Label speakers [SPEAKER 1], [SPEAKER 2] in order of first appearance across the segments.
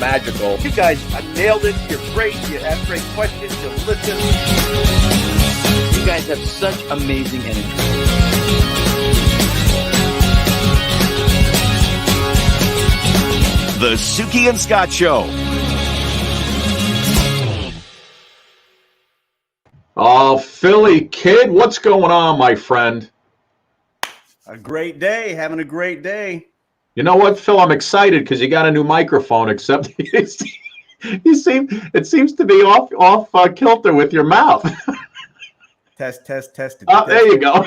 [SPEAKER 1] magical. You guys nailed it. You're great. You ask great questions. You listen. You guys have such amazing energy.
[SPEAKER 2] The Suki and Scott Show.
[SPEAKER 3] Oh, Philly Kid, what's going on, my friend?
[SPEAKER 4] A great day, having a great day.
[SPEAKER 3] You know what, Phil? I'm excited because you got a new microphone. Except it seems to be off kilter with your mouth.
[SPEAKER 4] Test.
[SPEAKER 3] There you go.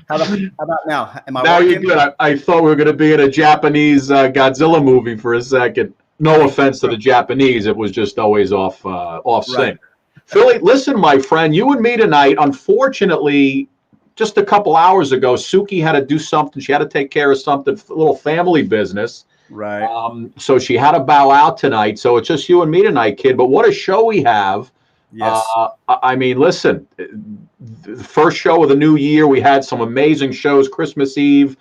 [SPEAKER 4] How about now? Am I
[SPEAKER 3] now
[SPEAKER 4] working?
[SPEAKER 3] You're good. I thought we were going to be in a Japanese Godzilla movie for a second. No offense to the Japanese, it was just always off sync.
[SPEAKER 4] Right.
[SPEAKER 3] Philly, listen, my friend, you and me tonight. Unfortunately, just a couple hours ago, Suki had to do something. She had to take care of something, a little family business.
[SPEAKER 4] Right.
[SPEAKER 3] So she had to bow out tonight. So it's just you and me tonight, kid. But what a show we have.
[SPEAKER 4] Yes.
[SPEAKER 3] I mean, listen, the first show of the new year, we had some amazing shows. Christmas Eve,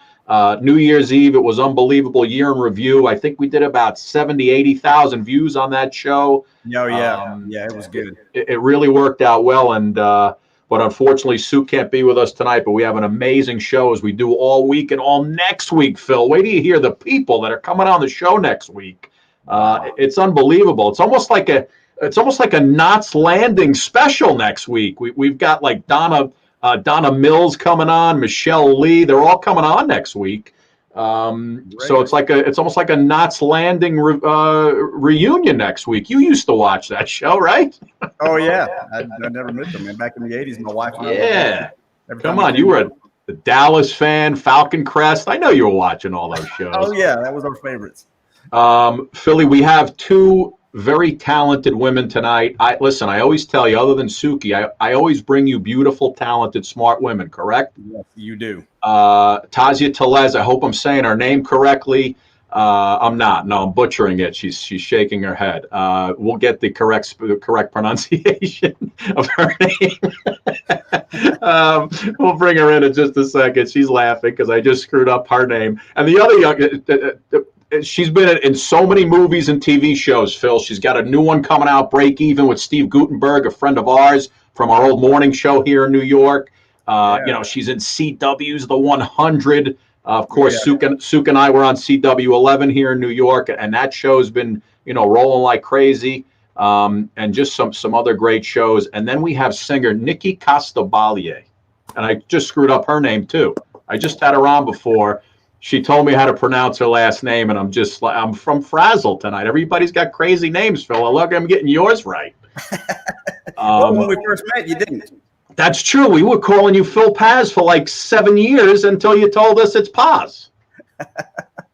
[SPEAKER 3] New Year's Eve, it was unbelievable. Year in review. I think we did about 70, 80,000 views on that show.
[SPEAKER 4] Oh, yeah. Yeah, it was good.
[SPEAKER 3] It really worked out well. And but unfortunately, Sue can't be with us tonight. But we have an amazing show as we do all week and all next week, Phil. Wait till you hear the people that are coming on the show next week. It's unbelievable. It's almost like a Knots Landing special next week. We've got like Donna Mills coming on, Michelle Lee. They're all coming on next week. So it's almost like a Knots Landing reunion next week. You used to watch that show, right?
[SPEAKER 4] Oh yeah, I never missed them, man. Back in the '80s, my wife and I.
[SPEAKER 3] Yeah. Come on, you were a Dallas fan, Falcon Crest. I know you were watching all those shows.
[SPEAKER 4] Oh yeah, that was our favorites.
[SPEAKER 3] Philly, we have two very talented women tonight. I always tell you, other than Suki, I always bring you beautiful, talented, smart women, correct?
[SPEAKER 4] Yes, you do.
[SPEAKER 3] TASYA TELES, I hope I'm saying her name correctly. I'm not. No, I'm butchering it. She's shaking her head. We'll get the correct pronunciation of her name. We'll bring her in just a second. She's laughing because I just screwed up her name. And the other young... She's been in so many movies and TV shows, Phil. She's got a new one coming out, Break Even, with Steve Guttenberg, a friend of ours from our old morning show here in New York. You know, she's in CW's The 100. Of course, Suki and I were on CW 11 here in New York, and that show's been, rolling like crazy. And just some other great shows. And then we have singer NIcky Costabile. And I just screwed up her name, too. I just had her on before. She told me how to pronounce her last name, and I'm from Frazzle tonight. Everybody's got crazy names, Phil. Look, I'm getting yours right.
[SPEAKER 4] Well, when we first met, you didn't.
[SPEAKER 3] That's true. We were calling you Phil Paz for like 7 years until you told us it's Paz.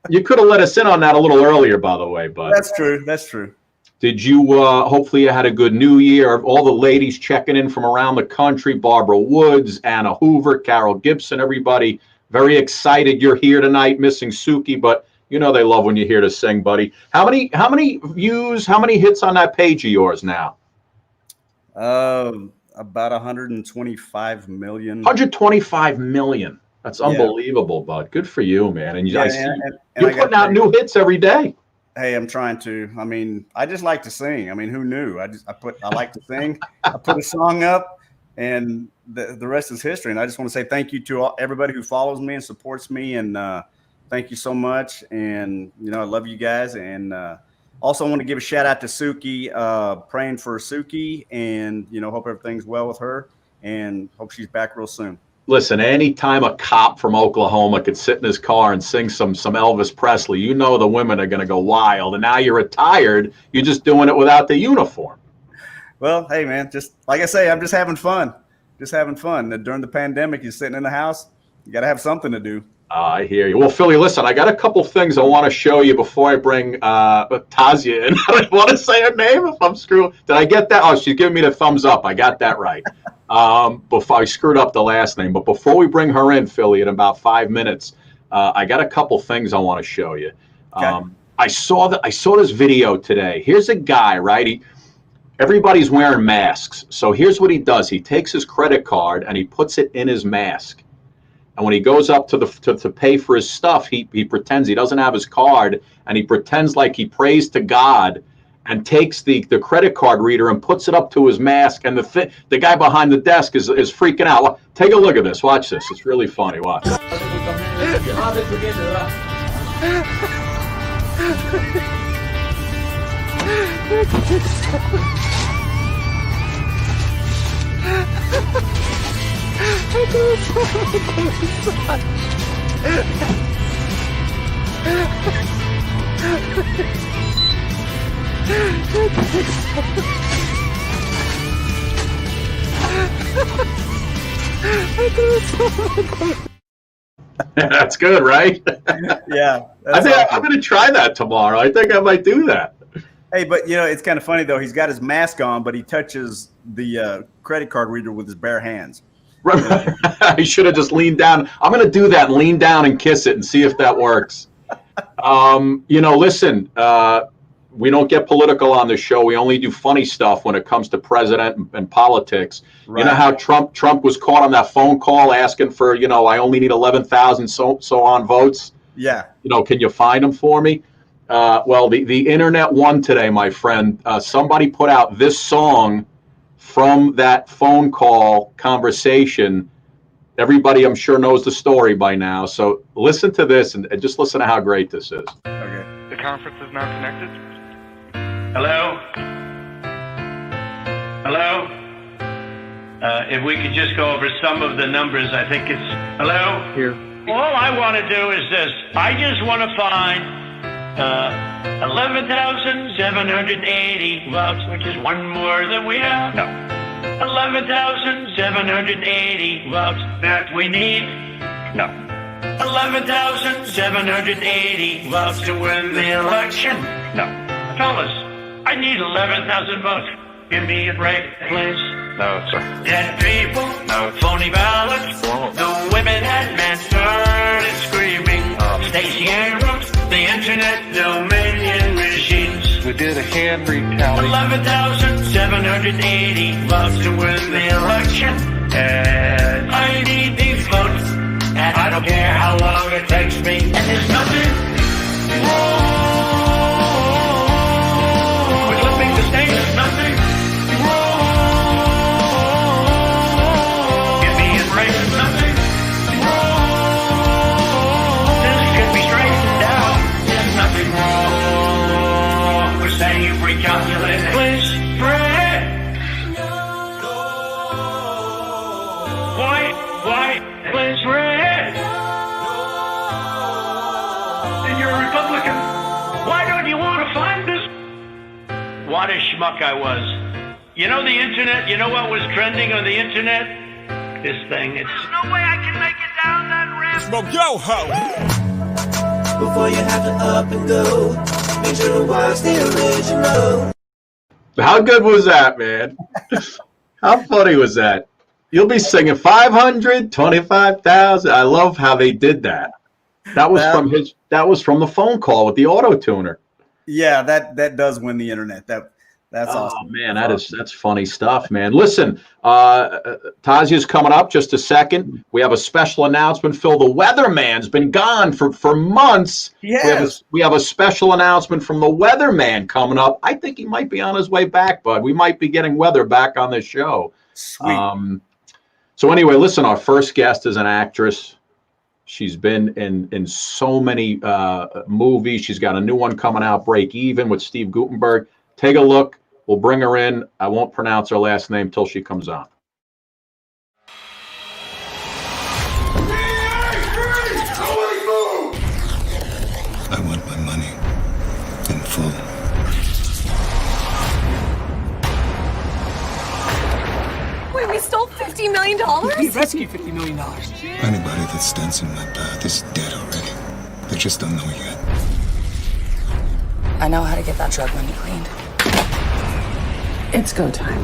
[SPEAKER 3] You could have let us in on that a little earlier, by the way. But
[SPEAKER 4] that's true. That's true.
[SPEAKER 3] Did you? Hopefully, you had a good New Year. All the ladies checking in from around the country: Barbara Woods, Anna Hoover, Carol Gibson, everybody. Very excited you're here tonight, missing Suki, but they love when you're here to sing, buddy. How many views, how many hits on that page of yours now?
[SPEAKER 4] About 125 million.
[SPEAKER 3] 125 million. That's unbelievable, bud. Good for you, man. And you're putting out new hits every day.
[SPEAKER 4] Hey, I'm trying to. I mean, I just like to sing. I mean, who knew? I like to sing. I put a song up. And the rest is history. And I just want to say thank you to everybody who follows me and supports me. And thank you so much. And, I love you guys. And also want to give a shout out to Suki, praying for Suki. And, hope everything's well with her. And hope she's back real soon.
[SPEAKER 3] Listen, anytime a cop from Oklahoma could sit in his car and sing some Elvis Presley, the women are going to go wild. And now you're retired. You're just doing it without the uniform.
[SPEAKER 4] Well, hey, man, just like I say, I'm just having fun. During the pandemic, you're sitting in the house. You got to have something to do.
[SPEAKER 3] I hear you. Well, Philly, listen, I got a couple things I want to show you before I bring TASYA in. I want to say her name if I'm screwing. Did I get that? Oh, she's giving me the thumbs up. I got that right. Before I screwed up the last name. But before we bring her in, Philly, in about 5 minutes, I got a couple things I want to show you. Okay. I saw this video today. Here's a guy, right? Everybody's wearing masks. So here's what he does. He takes his credit card and he puts it in his mask. And when he goes up to pay for his stuff, he pretends he doesn't have his card, and he pretends like he prays to God, and takes the credit card reader and puts it up to his mask. And the guy behind the desk is freaking out. Take a look at this. Watch this. It's really funny. Watch. That's good, right?
[SPEAKER 4] Yeah.
[SPEAKER 3] I think I'm going to try that tomorrow. I think I might do that.
[SPEAKER 4] Hey, but it's kind of funny though. He's got his mask on, but he touches the credit card reader with his bare hands.
[SPEAKER 3] Right. I should have just leaned down. I'm going to do that. Lean down and kiss it and see if that works. Listen. We don't get political on this show. We only do funny stuff when it comes to president and politics. Right. You know how Trump was caught on that phone call asking for, I only need 11,000 so on votes.
[SPEAKER 4] Yeah.
[SPEAKER 3] Can you find them for me? Well, the internet won today, my friend. Somebody put out this song from that phone call conversation. Everybody, I'm sure, knows the story by now. So listen to this and just listen to how great this is.
[SPEAKER 4] Okay.
[SPEAKER 5] The conference is now connected. Hello? Hello? If we could just go over some of the numbers, I think it's... Hello?
[SPEAKER 1] Here.
[SPEAKER 5] All I want to do is this. I just want to find 11,780 votes, which is one more than we have. No. 11,780 votes that we need. No. 11,780 votes to win the election. No. Fellas, I need 11,000 votes. Give me a break, please.
[SPEAKER 1] No, sir.
[SPEAKER 5] Dead people, no phony ballots. The women and men started screaming. Stacey Abrams, the internet dominion machines.
[SPEAKER 1] We did a hand read tally.
[SPEAKER 5] 11,780 votes to win the election. And I need these votes. And I don't care how long it takes me. And there's nothing wrong. Please, Fred. Why, please, Fred. And you're a Republican. Why don't you want to find this? What a schmuck I was. You know the internet? You know what was trending on the internet? This thing. There's no way I can make it down that ramp.
[SPEAKER 2] Smoke yo ho.
[SPEAKER 6] Before you have to up and go, make sure to watch the original.
[SPEAKER 3] How good was that, man? How funny was that? You'll be singing 500, 25,000. I love how they did that. That was from the phone call with the auto tuner.
[SPEAKER 4] Yeah, that does win the internet. That's awesome.
[SPEAKER 3] Oh man, that's funny stuff, man. Listen, TASYA's coming up just a second. We have a special announcement. Phil, the weatherman's been gone for months.
[SPEAKER 4] Yes.
[SPEAKER 3] We have a special announcement from the weatherman coming up. I think he might be on his way back, bud. We might be getting weather back on this show.
[SPEAKER 4] Sweet.
[SPEAKER 3] So anyway, listen, our first guest is an actress. She's been in so many movies. She's got a new one coming out, Break Even, with Steve Guttenberg. Take a look. We'll bring her in. I won't pronounce her last name till she comes on.
[SPEAKER 7] I want my money in full.
[SPEAKER 8] Wait, we stole $50 million?
[SPEAKER 9] We rescued $50 million.
[SPEAKER 7] Anybody that stands in my path is dead already. They just don't know it yet.
[SPEAKER 10] I know how to get that drug money cleaned.
[SPEAKER 8] It's go time.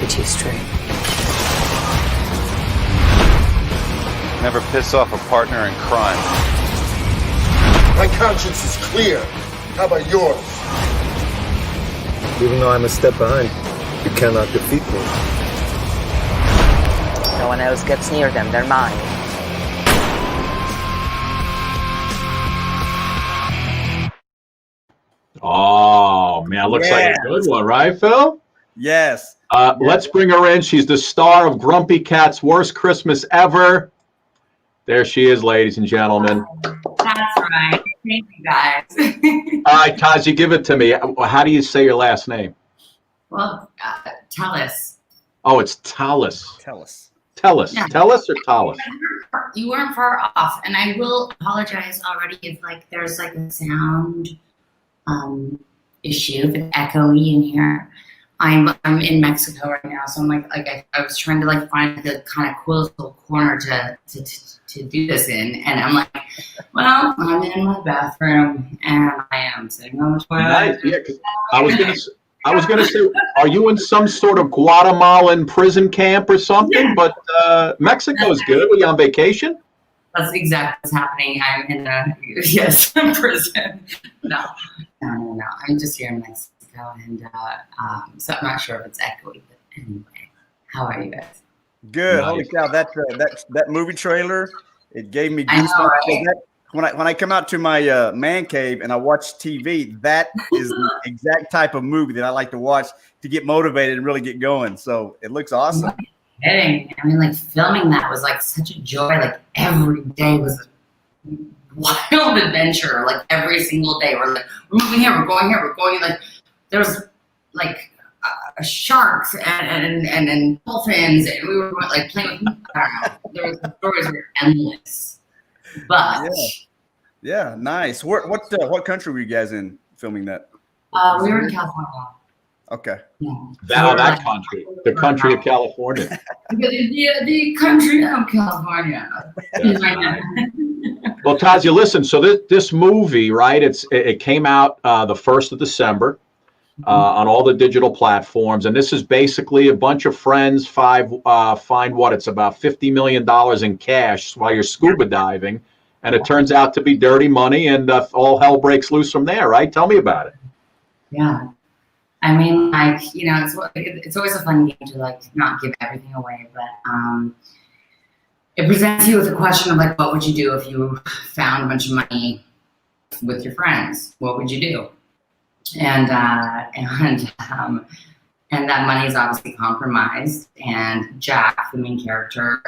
[SPEAKER 10] keep it to you straight.
[SPEAKER 9] Never piss off a partner in crime.
[SPEAKER 11] My conscience is clear. How about yours?
[SPEAKER 12] Even though I'm a step behind, you cannot defeat me.
[SPEAKER 13] No one else gets near them, they're mine.
[SPEAKER 3] Oh, man, looks like a good one, right, Phil?
[SPEAKER 4] Yes.
[SPEAKER 3] Let's bring her in. She's the star of Grumpy Cat's Worst Christmas Ever. There she is, ladies and gentlemen.
[SPEAKER 14] That's right. Thank you, guys.
[SPEAKER 3] All right, TASYA, give it to me. How do you say your last name?
[SPEAKER 14] Well, TELES.
[SPEAKER 3] Oh, it's TELES.
[SPEAKER 4] TELES.
[SPEAKER 3] TELES.
[SPEAKER 14] Yeah.
[SPEAKER 3] TELES or TALES?
[SPEAKER 14] You weren't far off, and I will apologize already if there's a sound issue, if it's echoey in here. I'm in Mexico right now, so I'm I was trying to find the kind of coolest little corner to do this in, and I'm like, well, I'm in my bathroom and I am sitting on the toilet.
[SPEAKER 3] Nice. Yeah, 'cause I was gonna say, are you in some sort of Guatemalan prison camp or something? But Mexico's good. Were you on vacation?
[SPEAKER 14] That's exactly what's happening. I'm in prison. No. I'm just here in Mexico, and so I'm not sure if it's echoey. But anyway, how are you guys?
[SPEAKER 4] Good.
[SPEAKER 3] Nice.
[SPEAKER 4] Holy cow! That movie trailer, it gave me goosebumps.
[SPEAKER 14] Right?
[SPEAKER 4] When I come out to my man cave and I watch TV, that is the exact type of movie that I like to watch to get motivated and really get going. So it looks awesome.
[SPEAKER 14] Kidding. I mean, filming that was such a joy. Every day was a wild adventure. Every single day, we're moving here, we're going here, we're going. There was sharks and dolphins, and we were playing with. I don't know. The stories were endless. But
[SPEAKER 4] yeah, nice. What country were you guys in filming that?
[SPEAKER 14] We were in California.
[SPEAKER 4] Okay.
[SPEAKER 14] Yeah.
[SPEAKER 3] That country, the country of California.
[SPEAKER 14] The country of California.
[SPEAKER 3] Well, TASYA, listen. So this movie, right? It came out the 1st of December on all the digital platforms, and this is basically a bunch of friends find what it's about $50 million in cash while you're scuba diving, and it turns out to be dirty money, and all hell breaks loose from there, right? Tell me about it.
[SPEAKER 14] Yeah. I mean, it's always a fun game to not give everything away, but it presents you with a question of what would you do if you found a bunch of money with your friends? What would you do? And that money is obviously compromised. And Jack, the main character,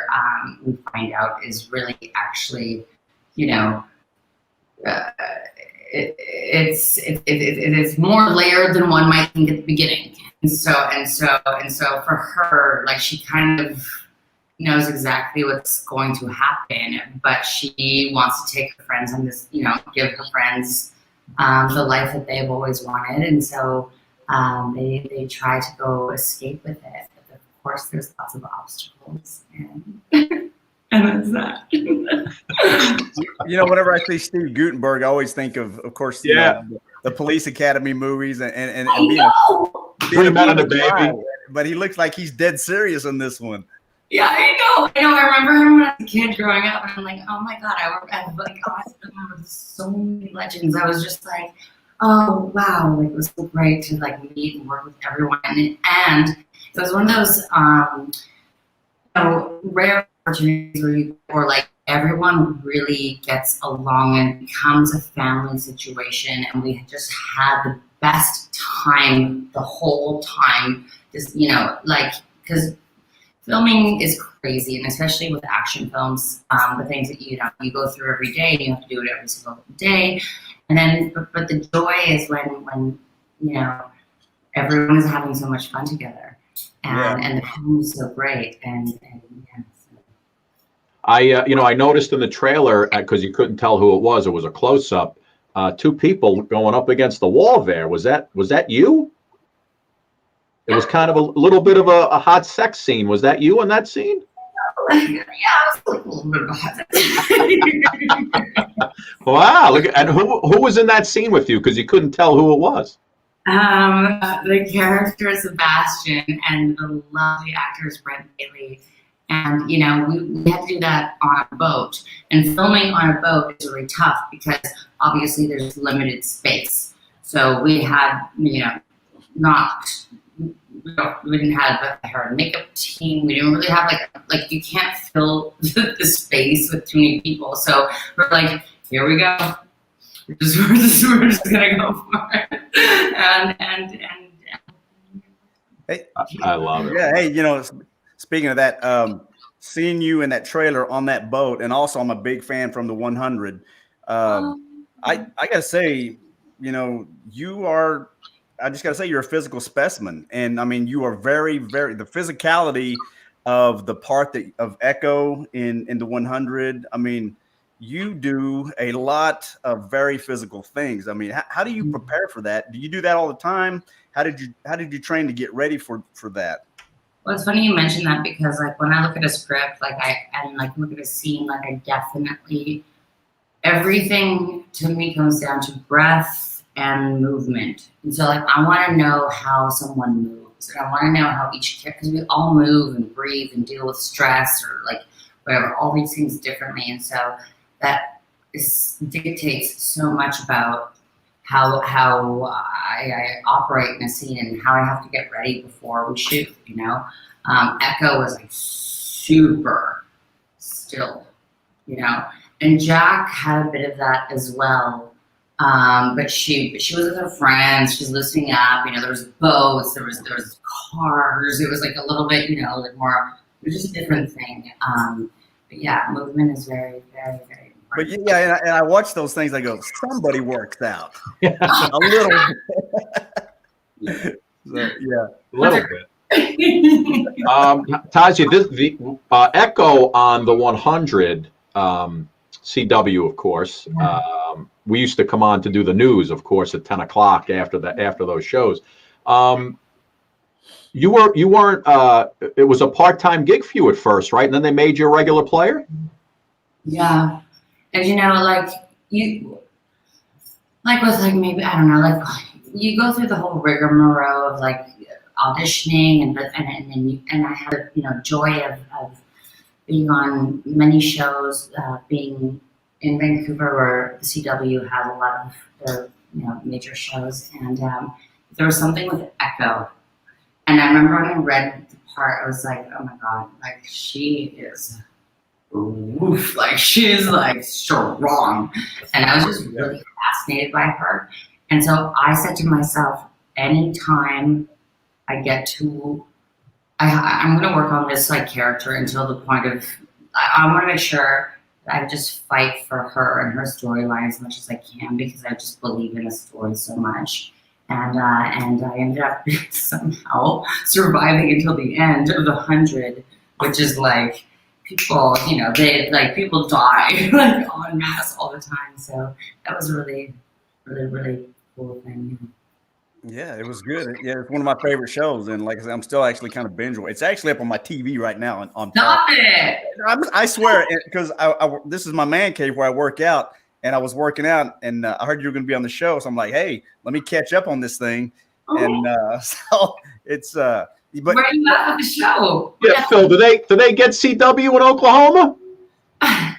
[SPEAKER 14] we find out is really actually, it's more layered than one might think at the beginning. And so for her, she kind of knows exactly what's going to happen, but she wants to take her friends on this, give her friends the life that they've always wanted. And so they try to go escape with it. But of course, there's lots of obstacles. And that's that.
[SPEAKER 4] Whenever I see Steve Guttenberg, I always think of course, the Police Academy movies and being
[SPEAKER 3] Men and a Baby.
[SPEAKER 4] But he looks like he's dead serious in this one.
[SPEAKER 14] Yeah, I know. I remember him when I was a kid growing up, and I'm like, oh my god, I remember so many legends. I was just like, oh wow, it was so great to meet and work with everyone, and it was one of those rare opportunities where everyone really gets along and becomes a family situation, and we just had the best time the whole time. Just because filming is crazy, and especially with action films, the things that you go through every day, and you have to do it every single day, and then but the joy is when everyone is having so much fun together, and the film is so great, and yeah.
[SPEAKER 3] I noticed in the trailer, because you couldn't tell who it was a close-up, two people going up against the wall there. Was that you? It was kind of a little bit of a hot sex scene. Was that you in that scene?
[SPEAKER 14] Yeah, it was a little bit of a hot sex.
[SPEAKER 3] Wow. And who was in that scene with you? Because you couldn't tell who it was.
[SPEAKER 14] The character Sebastian and the lovely actors Brent Bailey. And, you know, we had to do that on a boat. And filming on a boat is really tough because obviously there's limited space. So we had, you know, we didn't have a hair and makeup team. We didn't really have like you can't fill the space with too many people. So we're like, here we go. We're just gonna go for it. And
[SPEAKER 4] hey,
[SPEAKER 3] I love it.
[SPEAKER 4] Yeah, hey, you know, speaking of that, seeing you in that trailer on that boat, and also I'm a big fan from the 100. I gotta say, you know, I just gotta say you're a physical specimen, and I mean you are very, very the physicality of the part of Echo in the 100. I mean, you do a lot of very physical things. I mean, how do you prepare for that? Do you do that all the time? How did you train to get ready for that?
[SPEAKER 14] Well, it's funny you mentioned that because like when I look at a script, look at a scene, like I definitely, everything to me comes down to breath and movement. And so like I want to know how someone moves, and I want to know how each character, because we all move and breathe and deal with stress or like whatever, all these things differently. And so that dictates so much about how I operate in a scene and how I have to get ready before we shoot, you know. Echo was like super still, you know, and Jack had a bit of that as well. But she was with her friends, she was listening up, you know, there was boats, there was cars, it was like a little bit, you know, like more, it was just a different thing. But yeah, movement is very, very, very important.
[SPEAKER 4] But yeah, and I watch those things, I go, somebody works out. A little bit. So, yeah.
[SPEAKER 3] A little bit. Tasya, Echo on the 100, CW, of course. We used to come on to do the news, of course, at 10 o'clock after those shows. You weren't. It was a part-time gig for you at first, right? And then they made you a regular player.
[SPEAKER 14] Yeah, and you know, like with like maybe I don't know, like you go through the whole rigmarole of like auditioning and I had joy of being on many shows, being in Vancouver where the CW has a lot of their major shows, and there was something with Echo, and I remember when I read the part, I was like, oh my god, like she is. Oof, like she's like strong, and I was just really fascinated by her. And so I said to myself, anytime I get to, I'm going to work on this like character until the point of, I want to make sure that I just fight for her and her storyline as much as I can, because I just believe in the story so much. And I ended up somehow surviving until the end of the 100, which is like, people, people die like en masse all the time. So that was a really, really, really cool thing.
[SPEAKER 4] Yeah, it was good. Yeah, it's one of my favorite shows, and like I said, I'm still actually kind of binge. It's actually up on my TV right now.
[SPEAKER 14] Stop it!
[SPEAKER 4] I swear, because this is my man cave where I work out, and I was working out, and I heard you were going to be on the show, so I'm like, hey, let me catch up on this thing, and so it's. But
[SPEAKER 14] where are you at with the show?
[SPEAKER 3] Yeah, Phil, do they get CW in Oklahoma?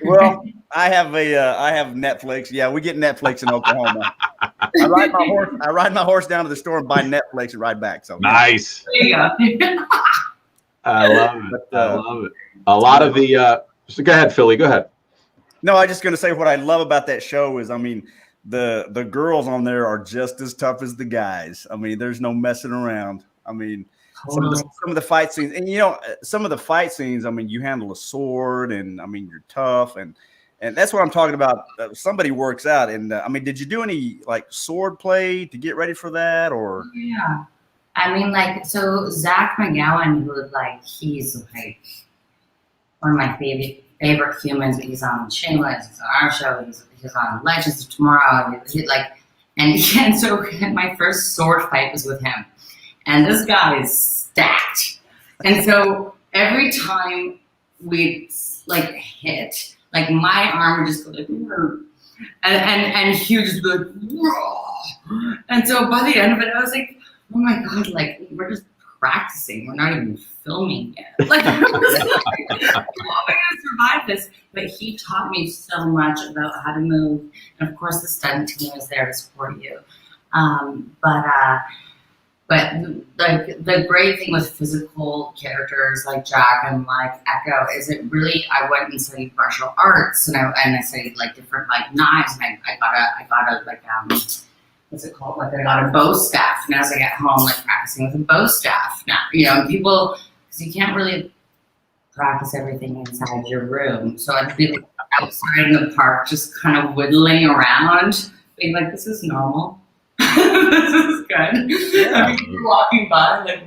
[SPEAKER 4] Well, I have Netflix. Yeah, we get Netflix in Oklahoma. I ride my horse down to the store and buy Netflix and ride back. So
[SPEAKER 3] nice.
[SPEAKER 14] There you go.
[SPEAKER 3] I love it. I love it. A lot of the so go ahead, Philly. Go ahead.
[SPEAKER 4] No, I'm just gonna say what I love about that show is, I mean, the girls on there are just as tough as the guys. I mean, there's no messing around. I mean, some of the fight scenes, and some of the fight scenes, I mean, you handle a sword, and I mean, you're tough, and that's what I'm talking about. Somebody works out, and I mean, did you do any like sword play to get ready for that, or?
[SPEAKER 14] Yeah, I mean, like, so Zach McGowan, he's like one of my favorite humans. He's on Shameless, he's on our show, he's on Legends of Tomorrow, and so my first sword fight was with him. And this guy is stacked. And so every time we like hit, like my arm would just go like, and he was just like, whoa. And so by the end of it, I was like, oh my God, like we're just practicing. We're not even filming yet. Like, how am I gonna survive this? But he taught me so much about how to move. And of course the stunt team is there to support you. But like the great thing with physical characters like Jack and like Echo is it really I went and studied martial arts and I studied like different like knives and I got a like what's it called? Like I got a bow staff and as I get home like practicing with a bow staff now. You know, and people because you can't really practice everything inside your room. So I'd be like outside in the park just kind of whittling around, being like, this is normal. This is good. Yeah. I mean, you're walking by like.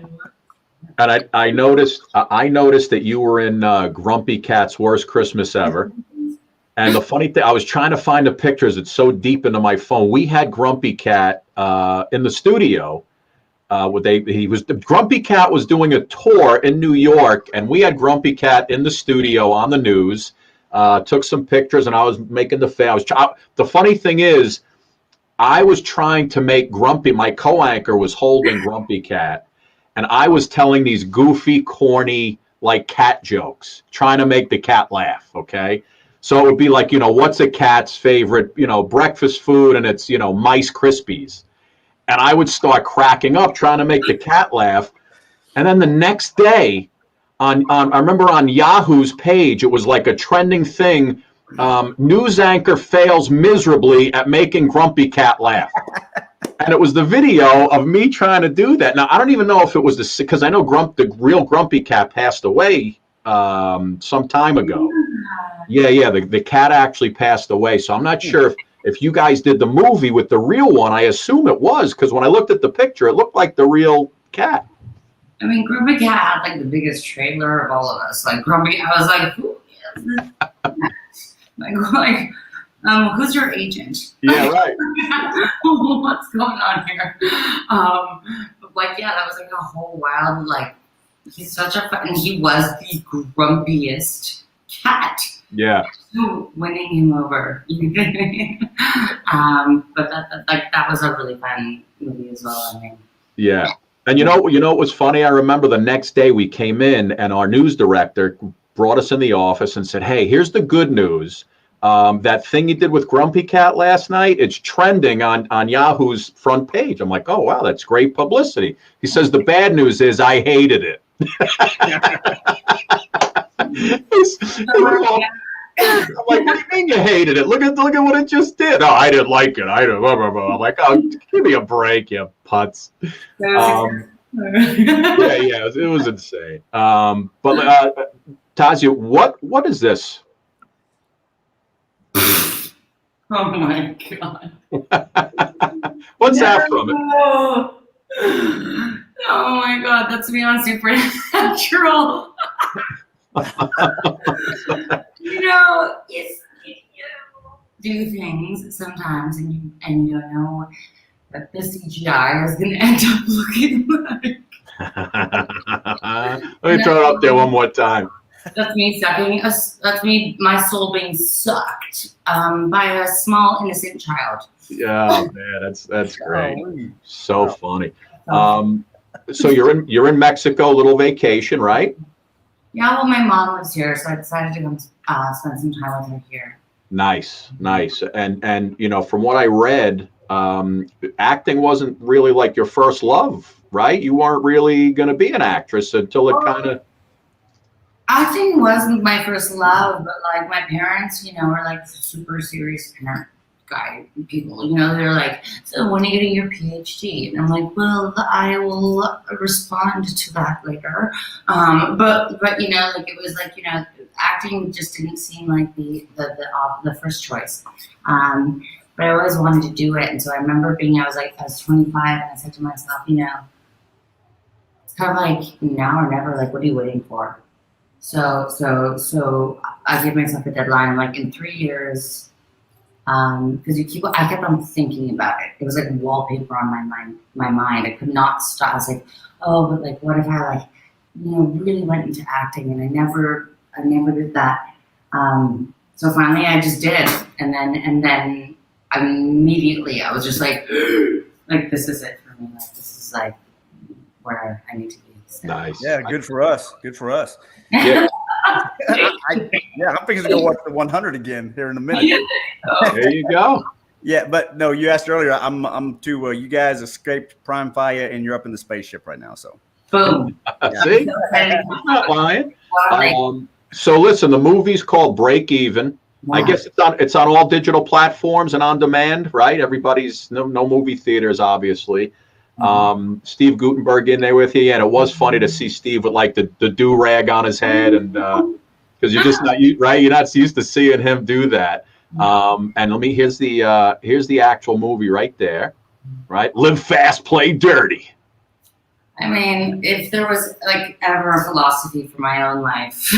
[SPEAKER 3] And I noticed that you were in Grumpy Cat's Worst Christmas Ever. And the funny thing, I was trying to find the pictures. It's so deep into my phone. We had Grumpy Cat in the studio. Grumpy Cat was doing a tour in New York, and we had Grumpy Cat in the studio on the news. Took some pictures, and I was making the the funny thing is, I was trying to make Grumpy, my co-anchor was holding Grumpy Cat, and I was telling these goofy, corny, like cat jokes, trying to make the cat laugh, okay? So it would be like, what's a cat's favorite, breakfast food, and it's, Mice Krispies. And I would start cracking up trying to make the cat laugh. And then the next day, I remember on Yahoo's page, it was like a trending thing, news anchor fails miserably at making Grumpy Cat laugh. And it was the video of me trying to do that. Now, I don't even know if it was because I know the real Grumpy Cat passed away some time ago. Yeah, the cat actually passed away. So I'm not sure if you guys did the movie with the real one. I assume it was, because when I looked at the picture, it looked like the real cat.
[SPEAKER 14] I mean, Grumpy Cat had like the biggest trailer of all of us. Like Grumpy, I was like, who is this? Like, who's your agent?
[SPEAKER 3] Yeah, right.
[SPEAKER 14] What's going on here? But like, yeah, that was like a whole wild, like, he's such a fun, and he was the grumpiest cat.
[SPEAKER 3] Yeah.
[SPEAKER 14] So winning him over. But that was a really fun movie as well, I mean.
[SPEAKER 3] Yeah. And you know what was funny? I remember the next day we came in and our news director brought us in the office and said, hey, here's the good news. That thing you did with Grumpy Cat last night, it's trending on Yahoo's front page. I'm like, oh, wow, that's great publicity. He says, the bad news is I hated it. I'm like, what do you mean you hated it? Look at what it just did. Oh, I didn't like it. I'm like, oh, give me a break, you putz. Yeah, it was insane. But TASYA, what is this?
[SPEAKER 14] Oh my God.
[SPEAKER 3] What's that from it?
[SPEAKER 14] Oh my God, that's me on Supernatural. You do things sometimes and you don't know what the CGI is going to end up looking like.
[SPEAKER 3] Let me throw it up there one more time.
[SPEAKER 14] That's me my soul being sucked by a small innocent child.
[SPEAKER 3] Yeah, man, that's great. So funny. So you're in Mexico, little vacation, right?
[SPEAKER 14] Yeah, well, my mom lives here, so I decided to come spend some time with her here.
[SPEAKER 3] Nice. And from what I read, acting wasn't really like your first love, right? You weren't really going to be an actress until it kind of.
[SPEAKER 14] Acting wasn't my first love, but like my parents, were like super serious parent guy people. They're like, so when are you getting your PhD? And I'm like, well, I will respond to that later. But like it was like acting just didn't seem like the first choice. But I always wanted to do it, and so I remember I was 25, and I said to myself, it's kind of like now or never. Like, what are you waiting for? So I gave myself a deadline. I'm like, in 3 years, because I kept on thinking about it. It was like wallpaper on my mind. I could not stop. I was like, oh, but like, what if I really went into acting and I never did that. So finally I just did. And then immediately I was just like this is it for me. Like, this is like where I need to be. So.
[SPEAKER 3] Nice.
[SPEAKER 4] Yeah, good for us. Good for us.
[SPEAKER 3] Yeah.
[SPEAKER 4] I'm fixing to go watch the 100 again here in a minute.
[SPEAKER 3] There you go.
[SPEAKER 4] Yeah, but no, you asked earlier. I'm too. You guys escaped Prime Fire, and you're up in the spaceship right now. So
[SPEAKER 14] boom.
[SPEAKER 3] See, I'm not lying. So listen, the movie's called Break Even. I guess it's on all digital platforms and on demand, right? Everybody's no movie theaters, obviously. Steve Guttenberg in there with you, and it was funny to see Steve with like the do rag on his head, and because you're just not right, you're not used to seeing him do that. And here's the actual movie right there, right? Live fast, play dirty.
[SPEAKER 14] I mean, if there was like ever a philosophy for my own life.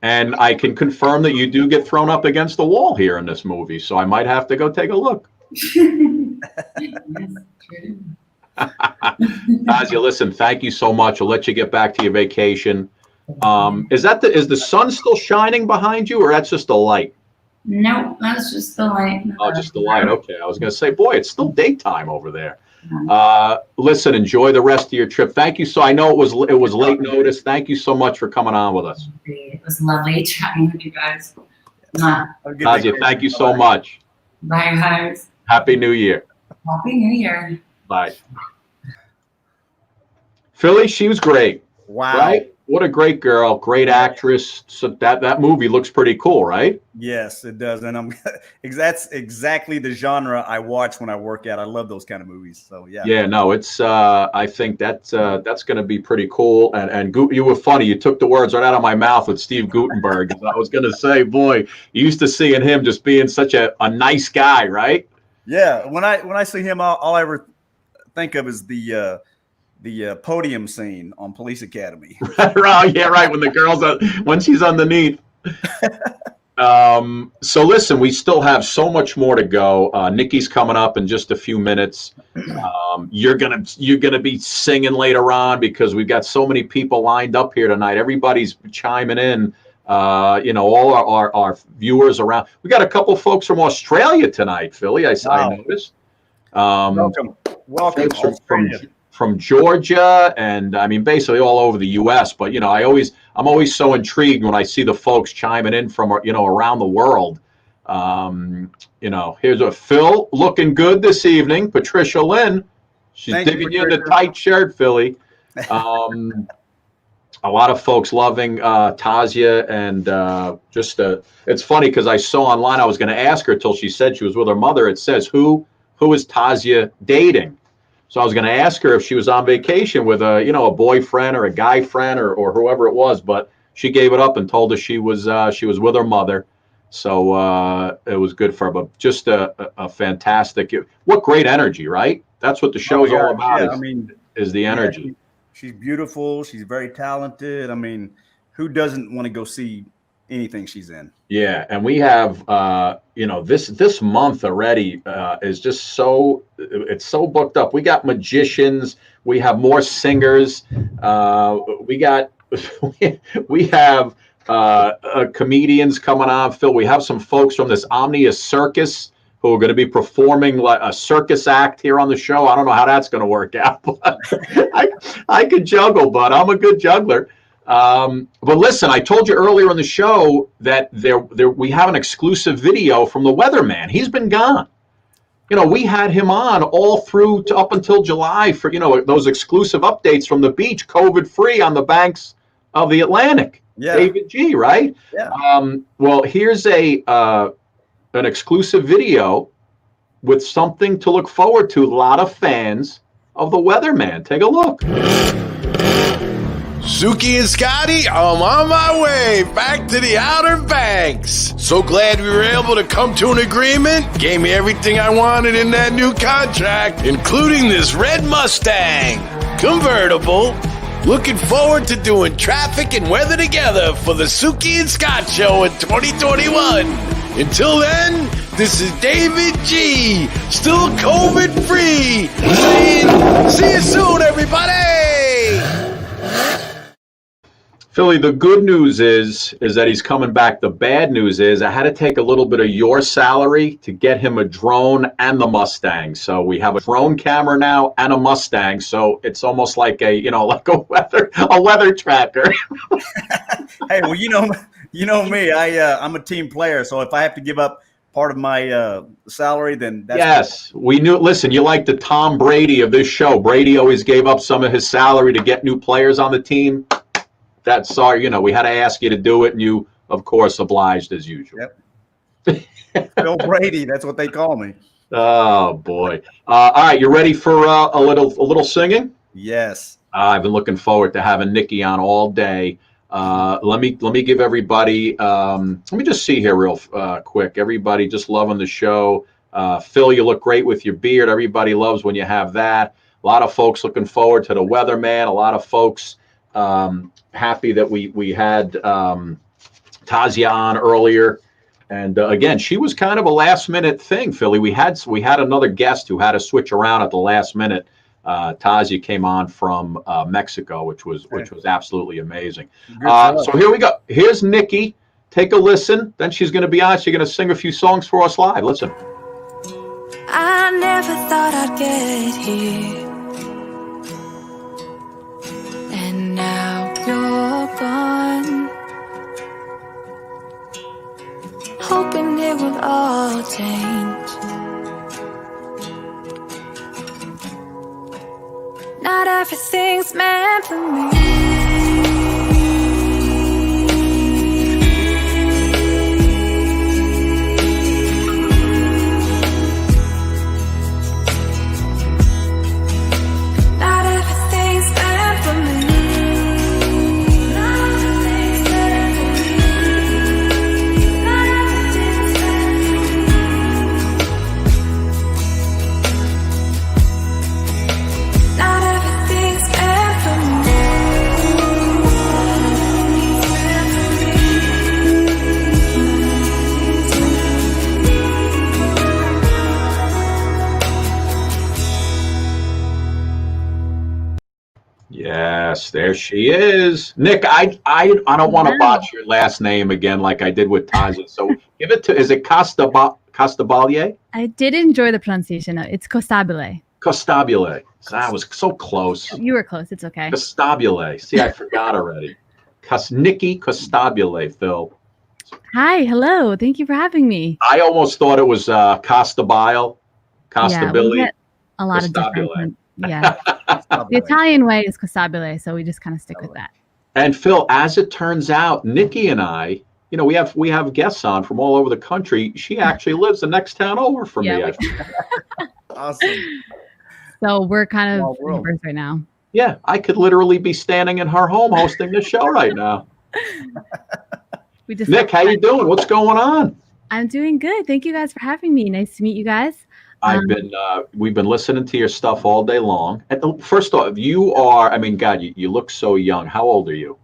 [SPEAKER 3] And I can confirm that you do get thrown up against the wall here in this movie, so I might have to go take a look. Tasya, listen, thank you so much. I'll let you get back to your vacation. Is the sun still shining behind you, or that's just the light?
[SPEAKER 14] No, that's just the light.
[SPEAKER 3] Oh, just the light. Okay, I was going to say, boy, it's still daytime over there. Listen, enjoy the rest of your trip. Thank you. So I know it was late notice. Thank you so much for coming on with us.
[SPEAKER 14] It was lovely chatting with you guys.
[SPEAKER 3] Tasya, thank you so much.
[SPEAKER 14] Bye, guys.
[SPEAKER 3] Happy New Year.
[SPEAKER 14] Happy New Year.
[SPEAKER 3] Bye. Philly, she was great.
[SPEAKER 4] Wow.
[SPEAKER 3] Right? What a great girl, great actress. So that movie looks pretty cool, right?
[SPEAKER 4] Yes, it does. And that's exactly the genre I watch when I work out. I love those kind of movies. So yeah.
[SPEAKER 3] Yeah, no, it's I think that's going to be pretty cool. And you were funny. You took the words right out of my mouth with Steve Guttenberg. I was going to say, boy, you used to seeing him just being such a nice guy, right?
[SPEAKER 4] Yeah. When I see him, all I ever think of is the podium scene on Police Academy.
[SPEAKER 3] Yeah, right. When she's underneath. So listen, we still have so much more to go. Nicky's coming up in just a few minutes. You're gonna be singing later on because we've got so many people lined up here tonight. Everybody's chiming in. All our viewers around. We got a couple folks from Australia tonight, Philly. I noticed.
[SPEAKER 4] Welcome.
[SPEAKER 3] From Georgia, and I mean basically all over the U.S. But I'm always so intrigued when I see the folks chiming in from around the world. Here's a Phil looking good this evening. Patricia Lynn, she's digging you in the tight shirt, Philly. A lot of folks loving Tasya, and it's funny because I saw online. I was going to ask her till she said she was with her mother. It says who is Tasya dating? So I was going to ask her if she was on vacation with a boyfriend or a guy friend or whoever it was, but she gave it up and told us she was with her mother. So it was good for her, but just a fantastic. What great energy, right? That's what the show's all about. Is the energy.
[SPEAKER 4] She's beautiful. She's very talented. I mean, who doesn't want to go see anything she's in?
[SPEAKER 3] Yeah, and we have this month already is just so booked up. We got magicians, we have more singers, we have comedians coming on. Phil, we have some folks from this Omnia Circus who are going to be performing like a circus act here on the show. I don't know how that's going to work out, but I could juggle, but I'm a good juggler. But listen, I told you earlier in the show that we have an exclusive video from the weatherman. He's been gone. We had him on all through up until July for those exclusive updates from the beach, COVID-free on the banks of the Atlantic.
[SPEAKER 4] Yeah.
[SPEAKER 3] David G, right?
[SPEAKER 4] Yeah.
[SPEAKER 3] Well, here's an exclusive video with something to look forward to. A lot of fans of the weatherman. Take a look.
[SPEAKER 2] Suki and Scotty, I'm on my way back to the Outer Banks. So glad we were able to come to an agreement. Gave me everything I wanted in that new contract, including this red Mustang convertible. Looking forward to doing traffic and weather together for the Suki and Scott show in 2021. Until then, this is David G, still COVID-free, saying, see you soon, everybody!
[SPEAKER 3] Philly, the good news is that he's coming back. The bad news is I had to take a little bit of your salary to get him a drone and the Mustang. So we have a drone camera now and a Mustang. So it's almost like like a weather tracker.
[SPEAKER 4] Hey, well, you know me. I'm a team player, so if I have to give up part of my salary, then that's
[SPEAKER 3] yes, we knew. Listen, you're like the Tom Brady of this show. Brady always gave up some of his salary to get new players on the team. That's sorry, we had to ask you to do it, and you, of course, obliged as usual.
[SPEAKER 4] Yep. Bill Brady, that's what they call me.
[SPEAKER 3] Oh boy! All right, you ready for a little singing?
[SPEAKER 4] Yes.
[SPEAKER 3] I've been looking forward to having Nicky on all day. Let me give everybody. Let me just see here real quick. Everybody just loving the show. Phil, you look great with your beard. Everybody loves when you have that. A lot of folks looking forward to the weatherman. A lot of folks happy that we had TASYA on earlier. And again, she was kind of a last minute thing, Philly. We had another guest who had to switch around at the last minute. TASYA came on from Mexico, which was absolutely amazing. So here we go. Here's Nicky. Take a listen. Then she's going to be on. She's going to sing a few songs for us live. Listen.
[SPEAKER 15] I never thought I'd get here, and now you're gone. Hoping it will all change. Not everything's meant for me.
[SPEAKER 3] Yes, there she is. Nick, I don't want to botch your last name again like I did with TASYA. So give it to, is it Costabile?
[SPEAKER 16] I did enjoy the pronunciation. It's Costabile.
[SPEAKER 3] Costabile. I was so close.
[SPEAKER 16] You were close. It's okay.
[SPEAKER 3] Costabile. See, I forgot already. NIcky Costabile, Phil.
[SPEAKER 16] Hi. Hello. Thank you for having me.
[SPEAKER 3] I almost thought it was Costabile. Costabile.
[SPEAKER 16] Yeah, a lot of different. Yeah. The Italian way is Costabile, so we just kind of stick with that.
[SPEAKER 3] And Phil, as it turns out, Nicky and I, we have guests on from all over the country. She actually lives the next town over from me.
[SPEAKER 4] Awesome.
[SPEAKER 16] So we're kind of neighbors right now.
[SPEAKER 3] Yeah, I could literally be standing in her home hosting the show right now. Nick, how you doing? What's going on?
[SPEAKER 16] I'm doing good. Thank you guys for having me. Nice to meet you guys.
[SPEAKER 3] We've been listening to your stuff all day long. And first off, you are, God, you look so young. How old are you?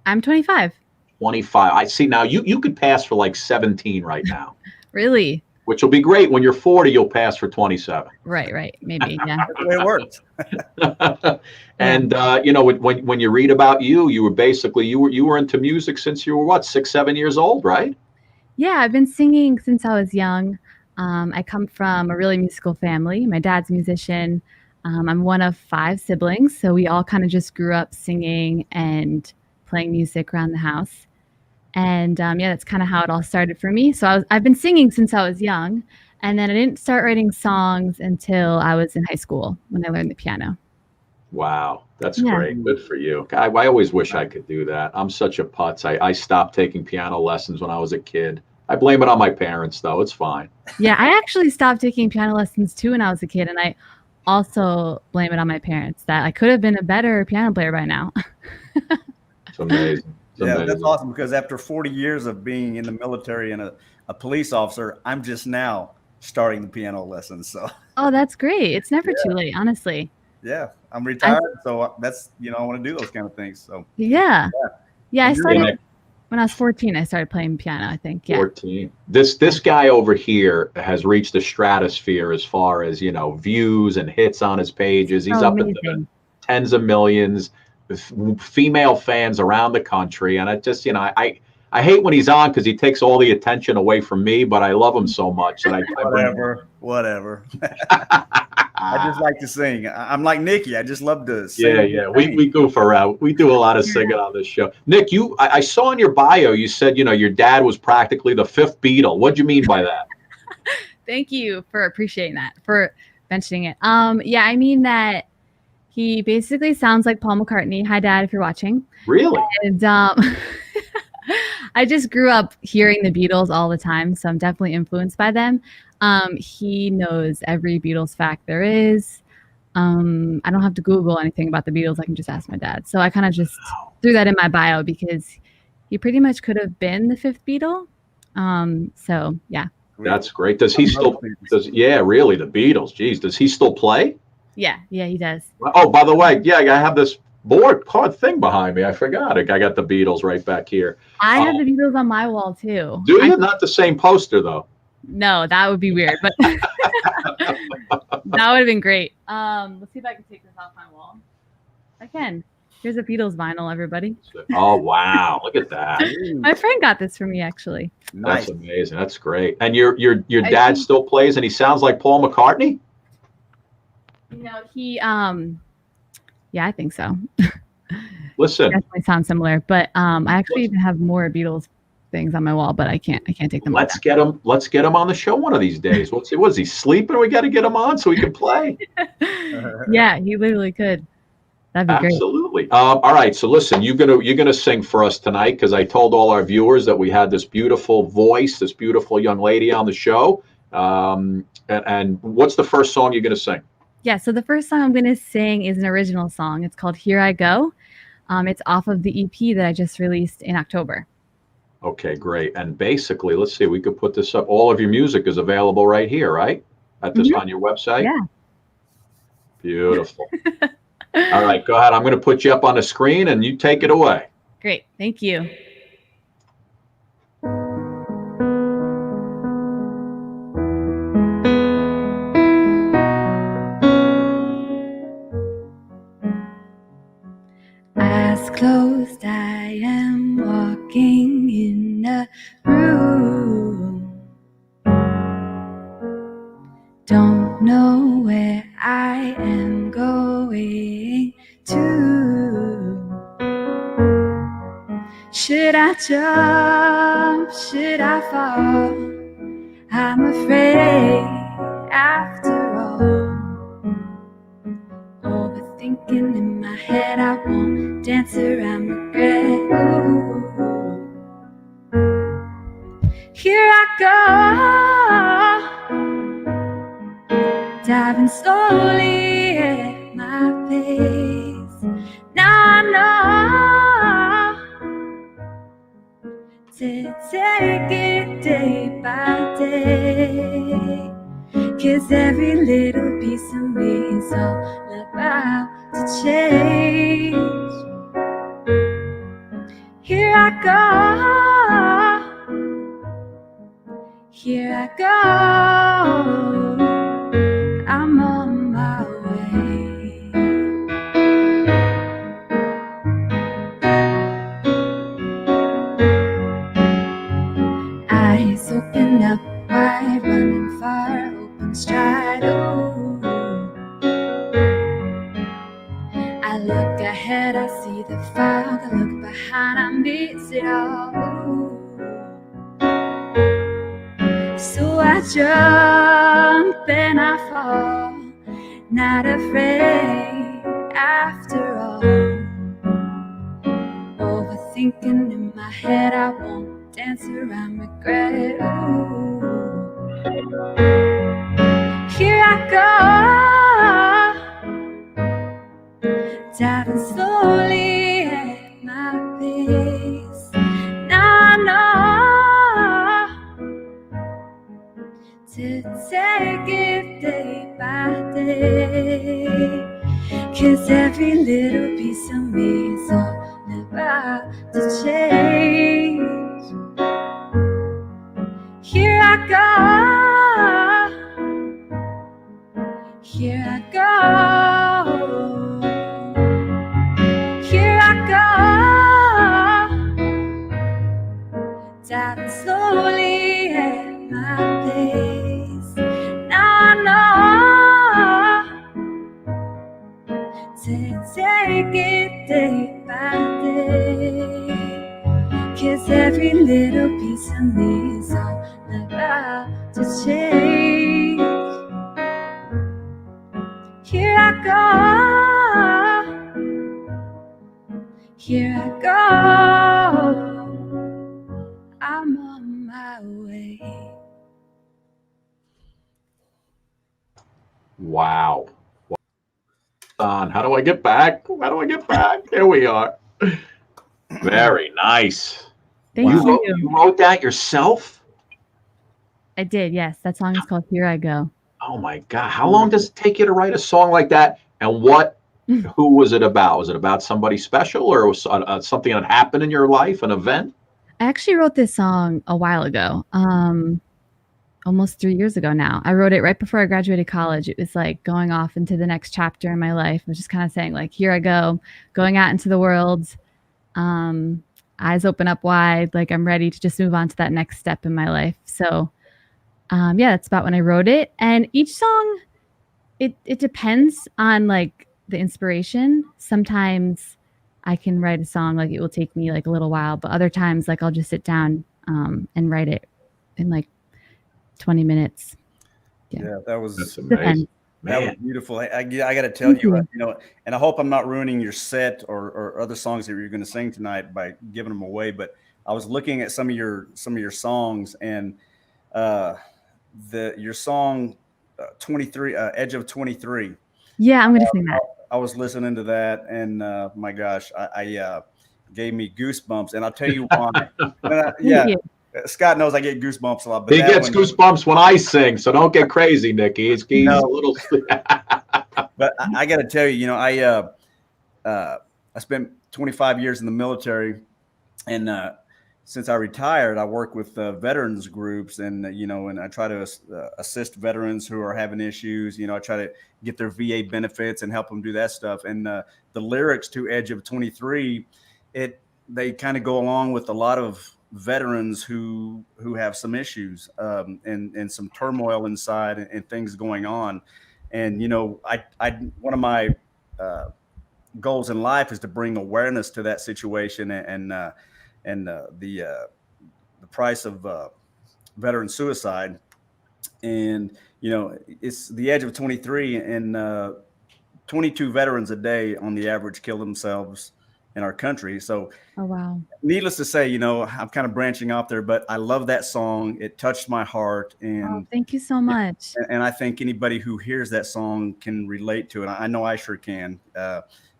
[SPEAKER 16] I'm 25.
[SPEAKER 3] 25. I see now you could pass for like 17 right now.
[SPEAKER 16] Really?
[SPEAKER 3] Which will be great. When you're 40, you'll pass for 27.
[SPEAKER 16] Right. Maybe, yeah.
[SPEAKER 4] That's the way it works.
[SPEAKER 3] And when you read about you were basically you were into music since you were what, 6, 7 years old, right?
[SPEAKER 16] Yeah, I've been singing since I was young. I come from a really musical family. My dad's a musician. I'm one of 5 siblings, so we all kind of just grew up singing and playing music around the house. And that's kind of how it all started for me. So I've been singing since I was young, and then I didn't start writing songs until I was in high school when I learned the piano.
[SPEAKER 3] Wow, that's great. Good for you. I always wish I could do that. I'm such a putz. I stopped taking piano lessons when I was a kid. I blame it on my parents, though. It's fine.
[SPEAKER 16] Yeah, I actually stopped taking piano lessons, too, when I was a kid. And I also blame it on my parents that I could have been a better piano player by now.
[SPEAKER 3] It's amazing.
[SPEAKER 4] That's awesome, because after 40 years of being in the military and a police officer, I'm just now starting the piano lessons. So.
[SPEAKER 16] Oh, that's great. It's never too late, honestly.
[SPEAKER 4] Yeah, I'm retired, so that's, I want to do those kind of things. So.
[SPEAKER 16] Yeah, I started... When I was 14, I started playing piano, I think. Yeah.
[SPEAKER 3] 14. This guy over here has reached the stratosphere as far as, views and hits on his pages. He's up in the tens of millions. female fans around the country. And I just, I hate when he's on because he takes all the attention away from me, but I love him so much that I
[SPEAKER 4] whatever. I just like to sing. I'm like Nicky. I just love to sing.
[SPEAKER 3] Yeah. We goof around. We do a lot of singing on this show. Nick, I saw in your bio, you said, your dad was practically the fifth Beatle. What'd you mean by that?
[SPEAKER 16] Thank you for appreciating that, for mentioning it. Yeah, I mean that he basically sounds like Paul McCartney. Hi, Dad, if you're watching.
[SPEAKER 3] Really?
[SPEAKER 16] And I just grew up hearing the Beatles all the time, so I'm definitely influenced by them. He knows every Beatles fact there is. I don't have to Google anything about the Beatles. I can just ask my dad. So I kind of just threw that in my bio because he pretty much could have been the fifth Beatle. So yeah.
[SPEAKER 3] That's great. Does he still? Yeah, really, the Beatles. Geez, does he still play?
[SPEAKER 16] Yeah, he does.
[SPEAKER 3] Oh, by the way, yeah, I have this card thing behind me. I forgot it. I got the Beatles right back here.
[SPEAKER 16] I have the Beatles on my wall too.
[SPEAKER 3] Do you? Not the same poster though.
[SPEAKER 16] No, that would be weird, but that would have been great. Let's see if I can take this off my wall. I can. Here's a Beatles vinyl, everybody.
[SPEAKER 3] Oh, wow. Look at that.
[SPEAKER 16] My friend got this for me, actually.
[SPEAKER 3] That's amazing. That's great. And your dad still plays and he sounds like Paul McCartney?
[SPEAKER 16] He yeah, I think so.
[SPEAKER 3] Listen.
[SPEAKER 16] Definitely sounds similar, but I actually even have more Beatles things on my wall, but I can't take them.
[SPEAKER 3] Let's get him on the show one of these days. Was he sleeping? We got to get him on so he can play.
[SPEAKER 16] Yeah, he literally could. That'd be great.
[SPEAKER 3] Absolutely. All right. So listen, you're gonna sing for us tonight because I told all our viewers that we had this beautiful voice, this beautiful young lady on the show. And what's the first song you're gonna sing?
[SPEAKER 16] Yeah. So the first song I'm gonna sing is an original song. It's called "Here I Go." It's off of the EP that I just released in October.
[SPEAKER 3] Okay, great. And basically, let's see, we could put this up. All of your music is available right here, right? On your website.
[SPEAKER 16] Yeah.
[SPEAKER 3] Beautiful. All right, go ahead. I'm going to put you up on the screen and you take it away.
[SPEAKER 16] Great. Thank you.
[SPEAKER 15] Eyes closed, I am walking in a room. Don't know where I am going to. Should I jump? Should I fall? I'm afraid after all. Overthinking in my head, I won't dance around regret. Ooh. Here I go, diving slowly at my pace. Now I know to take it day by day, 'cause every little piece of me is all about to change. Here I go, here I go, I'm on my way. Eyes open up wide, running far, open stride. Ooh. I look ahead, I see the fog. I look behind, I miss it all. Ooh. So I jump and I fall, not afraid after all. Overthinking in my head, I won't dance around regret. Ooh. Here I go, diving slowly at my pace. Now I know to take it day by day, 'cause every little piece of me is all about to change. Here I go, here I go, here driving slowly at my pace. Now I know to take it day by day, 'cause every little piece of me is all about to change. Here I go, I'm on my way.
[SPEAKER 3] Wow. How do I get back? How do I get back? There we are. Very nice.
[SPEAKER 16] Thank
[SPEAKER 3] You
[SPEAKER 16] you.
[SPEAKER 3] wrote that yourself?
[SPEAKER 16] I did, yes. That song is called Here I Go.
[SPEAKER 3] Oh my God. How long does it take you to write a song like that? And who was it about? Was it about somebody special, or was something that happened in your life, an event?
[SPEAKER 16] I actually wrote this song a while ago, almost 3 years ago now. I wrote it right before I graduated college. It was like going off into the next chapter in my life. I was just kind of saying like, here I go, going out into the world, eyes open up wide, like I'm ready to just move on to that next step in my life. So yeah, that's about when I wrote it. And each song, it depends on like the inspiration. Sometimes I can write a song, like it will take me like a little while, but other times like I'll just sit down and write it in like 20 minutes.
[SPEAKER 4] Yeah, that was
[SPEAKER 3] amazing.
[SPEAKER 4] That was beautiful. I got to tell you, you know, and I hope I'm not ruining your set or other songs that you're going to sing tonight by giving them away. But I was looking at some of your songs, and your song 23, Edge of 23.
[SPEAKER 16] Yeah, I'm gonna sing that.
[SPEAKER 4] I was listening to that, and my gosh, I gave me goosebumps, and I'll tell you why. Yeah. Scott knows I get goosebumps a lot. But
[SPEAKER 3] he gets goosebumps when I sing, so don't get crazy, Nicky. He's a little.
[SPEAKER 4] But I got to tell you, you know, I spent 25 years in the military, and since I retired, I work with veterans groups, and you know, and I try to assist veterans who are having issues. You know, I try to get their VA benefits and help them do that stuff. And the lyrics to Edge of 23, they kind of go along with a lot of veterans who have some issues and some turmoil inside and things going on. And you know, I one of my goals in life is to bring awareness to that situation and the price of veteran suicide. And you know, it's the Edge of 23, and 22 veterans a day on the average kill themselves in our country. So
[SPEAKER 16] oh wow,
[SPEAKER 4] needless to say, you know, I'm kind of branching off there, but I love that song. It touched my heart, and
[SPEAKER 16] thank you so much.
[SPEAKER 4] And I think anybody who hears that song can relate to it. I know I sure can.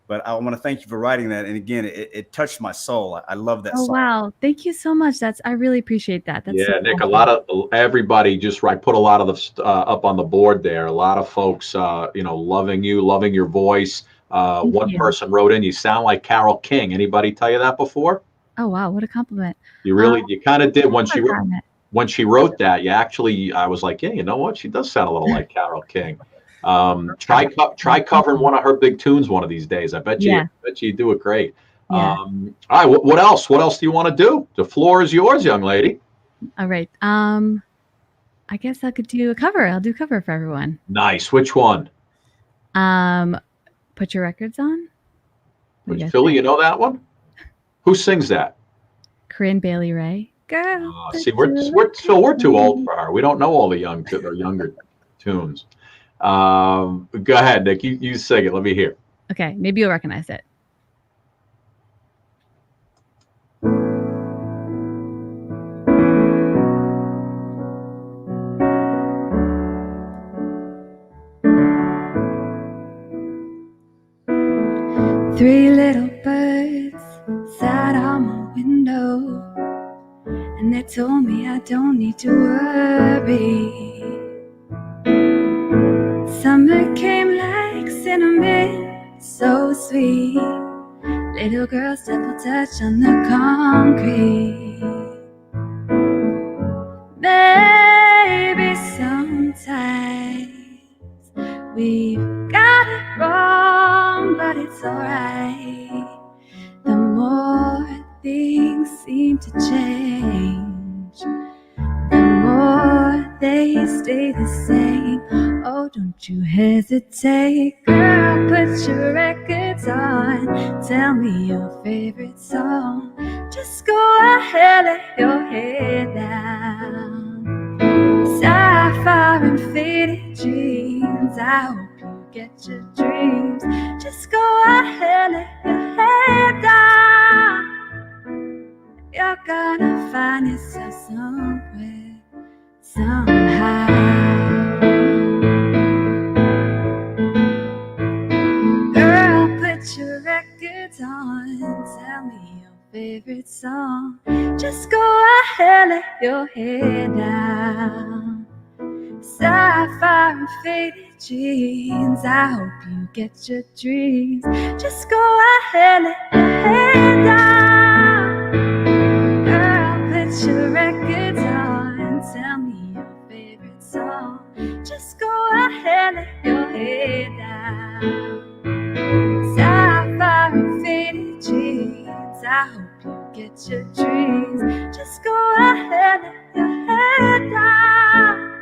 [SPEAKER 4] But I want to thank you for writing that. And again, it touched my soul. I love that song.
[SPEAKER 16] Wow, thank you so much. I really appreciate that. That's
[SPEAKER 3] yeah,
[SPEAKER 16] so
[SPEAKER 3] Nick.
[SPEAKER 16] awesome.
[SPEAKER 3] A lot of everybody just put a lot of the up on the board there. A lot of folks, you know, loving you, loving your voice. One person wrote in, "You sound like Carole King." Anybody tell you that before?
[SPEAKER 16] Oh wow, what a compliment!
[SPEAKER 3] You really, you kind of did when she wrote that. You actually, I was like, yeah, you know what? She does sound a little like Carole King. Try covering one of her big tunes one of these days. I bet you do it great.
[SPEAKER 16] Yeah.
[SPEAKER 3] All right, what else? What else do you want to do? The floor is yours, young lady.
[SPEAKER 16] All right. I guess I could do a cover. I'll do a cover for everyone.
[SPEAKER 3] Nice. Which one?
[SPEAKER 16] Put Your Records On.
[SPEAKER 3] Philly, you know that one? Who sings that?
[SPEAKER 16] Corinne Bailey Rae. Girl.
[SPEAKER 3] See, we're too old for her. We don't know all the younger tunes. Go ahead, Nick. You sing it. Let me hear.
[SPEAKER 16] Okay, maybe you'll recognize it. Three little birds sat on my window, and they told me I don't need to worry. Summer came like cinnamon, so sweet. Little girls double touch on the concrete. Maybe sometimes we've got it wrong, but it's alright. The more things seem to change,
[SPEAKER 15] stay the same. Oh, don't you hesitate, girl, put your records on. Tell me your favorite song. Just go ahead, let your head down. Sapphire and faded jeans, I hope you get your dreams. Just go ahead, let your head down. You're gonna find yourself somewhere, somehow. Girl, put your records on. Tell me your favorite song. Just go ahead, let your head down. Sapphire and faded jeans, I hope you get your dreams. Just go ahead, let your head down. Girl, put your records on. Tell me your favorite song. Just go ahead, let your head down. Sapphire and faded jeans, I hope you get your dreams. Just go ahead, let your head down.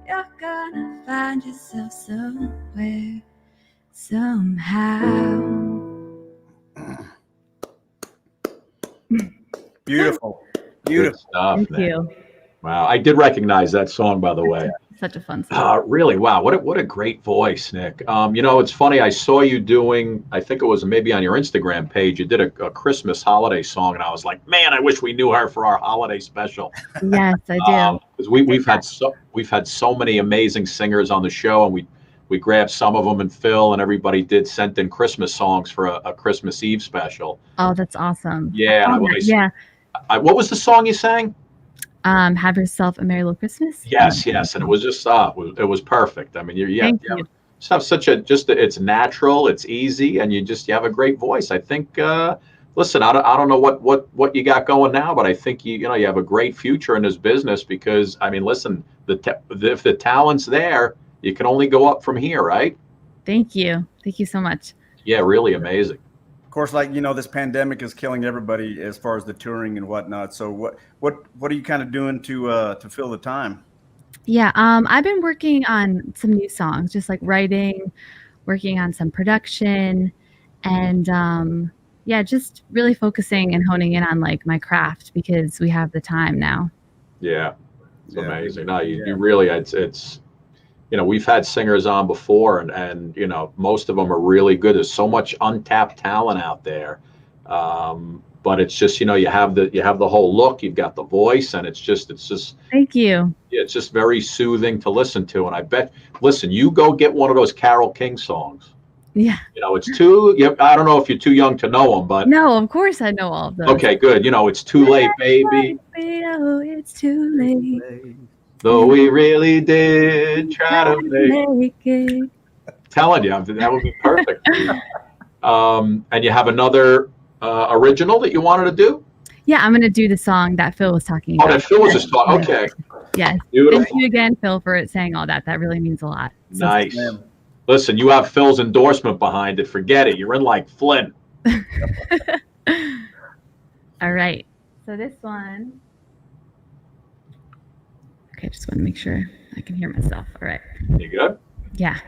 [SPEAKER 15] You're gonna find yourself somewhere, somehow.
[SPEAKER 4] Beautiful.
[SPEAKER 3] Good stuff,
[SPEAKER 16] Thank
[SPEAKER 3] man.
[SPEAKER 16] you.
[SPEAKER 3] Wow, I did recognize that song, by the way.
[SPEAKER 16] Such a fun song.
[SPEAKER 3] Really, wow, what a great voice, Nick. You know, it's funny. I saw you doing, I think it was maybe on your Instagram page. You did a Christmas holiday song, and I was like, man, I wish we knew her for our holiday special.
[SPEAKER 16] Yes, I do.
[SPEAKER 3] Because we've had so many amazing singers on the show, and we grabbed some of them, and Phil and everybody sent in Christmas songs for a Christmas Eve special.
[SPEAKER 16] Oh, that's awesome.
[SPEAKER 3] Yeah,
[SPEAKER 16] Yeah.
[SPEAKER 3] What was the song you sang?
[SPEAKER 16] Have yourself a merry little Christmas.
[SPEAKER 3] Yes, and it was just it was perfect. I mean,
[SPEAKER 16] Thank you.
[SPEAKER 3] just have such it's natural, it's easy, and you have a great voice. I think. Listen, I don't know what you got going now, but I think you have a great future in this business because I mean, listen, if the talent's there, you can only go up from here, right?
[SPEAKER 16] Thank you so much.
[SPEAKER 3] Yeah, really amazing.
[SPEAKER 4] Of course, like this pandemic is killing everybody as far as the touring and whatnot. So what are you kind of doing to fill the time?
[SPEAKER 16] Yeah, I've been working on some new songs, just like writing, working on some production, and yeah, just really focusing and honing in on like my craft because we have the time now.
[SPEAKER 3] Yeah, it's amazing. No, you really it's we've had singers on before, and most of them are really good. There's so much untapped talent out there, but it's just you have the whole look, you've got the voice, and it's just
[SPEAKER 16] Thank you.
[SPEAKER 3] Yeah, it's just very soothing to listen to. And I bet, listen, you go get one of those Carole King songs.
[SPEAKER 16] Yeah.
[SPEAKER 3] It's I don't know if you're too young to know them, but
[SPEAKER 16] No, of course I know all of those.
[SPEAKER 3] okay, good. It's too late, baby.
[SPEAKER 16] Oh, it's too late.
[SPEAKER 3] Though we really did try to make
[SPEAKER 16] it.
[SPEAKER 3] Telling you, that would be perfect. And you have another original that you wanted to do?
[SPEAKER 16] Yeah, I'm gonna do the song that Phil was talking
[SPEAKER 3] Oh,
[SPEAKER 16] about.
[SPEAKER 3] that Phil was just talking. Okay.
[SPEAKER 16] Yes.
[SPEAKER 3] Beautiful.
[SPEAKER 16] Thank you again, Phil, for saying all that. That really means a lot.
[SPEAKER 3] Nice. Listen, you have Phil's endorsement behind it. Forget it. You're in like Flynn.
[SPEAKER 16] All right. So this one. Okay, just want to make sure I can hear myself. All right.
[SPEAKER 3] You good?
[SPEAKER 16] Yeah.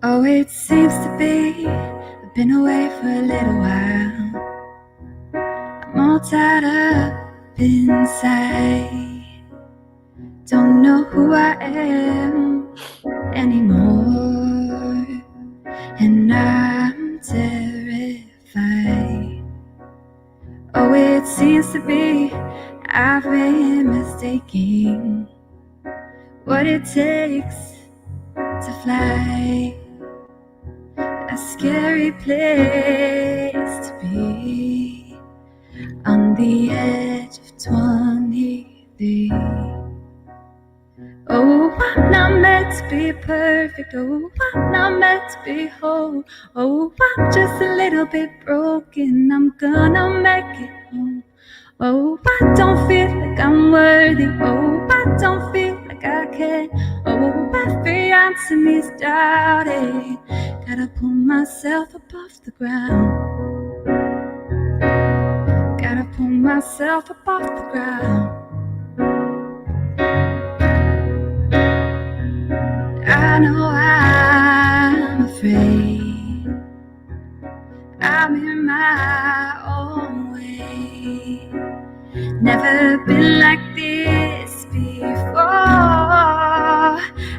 [SPEAKER 16] Oh, it seems to be I've been away for a little while. I'm all tied up inside. Don't know who I am anymore, and I'm terrified. Oh, it seems to be I've been mistaking what it takes to fly. A scary place to be, on the edge of 23. Oh, I'm not meant to be perfect. Oh, I'm not meant to be whole. Oh, I'm just a little bit broken. I'm gonna make it home. Oh, I feel like I'm worthy. Oh, I don't feel like I can. Oh, I feel
[SPEAKER 15] answer me's doubting. Gotta pull myself above the ground. Gotta pull myself above the ground. I know I'm afraid. I'm in my own way. Never been like this before.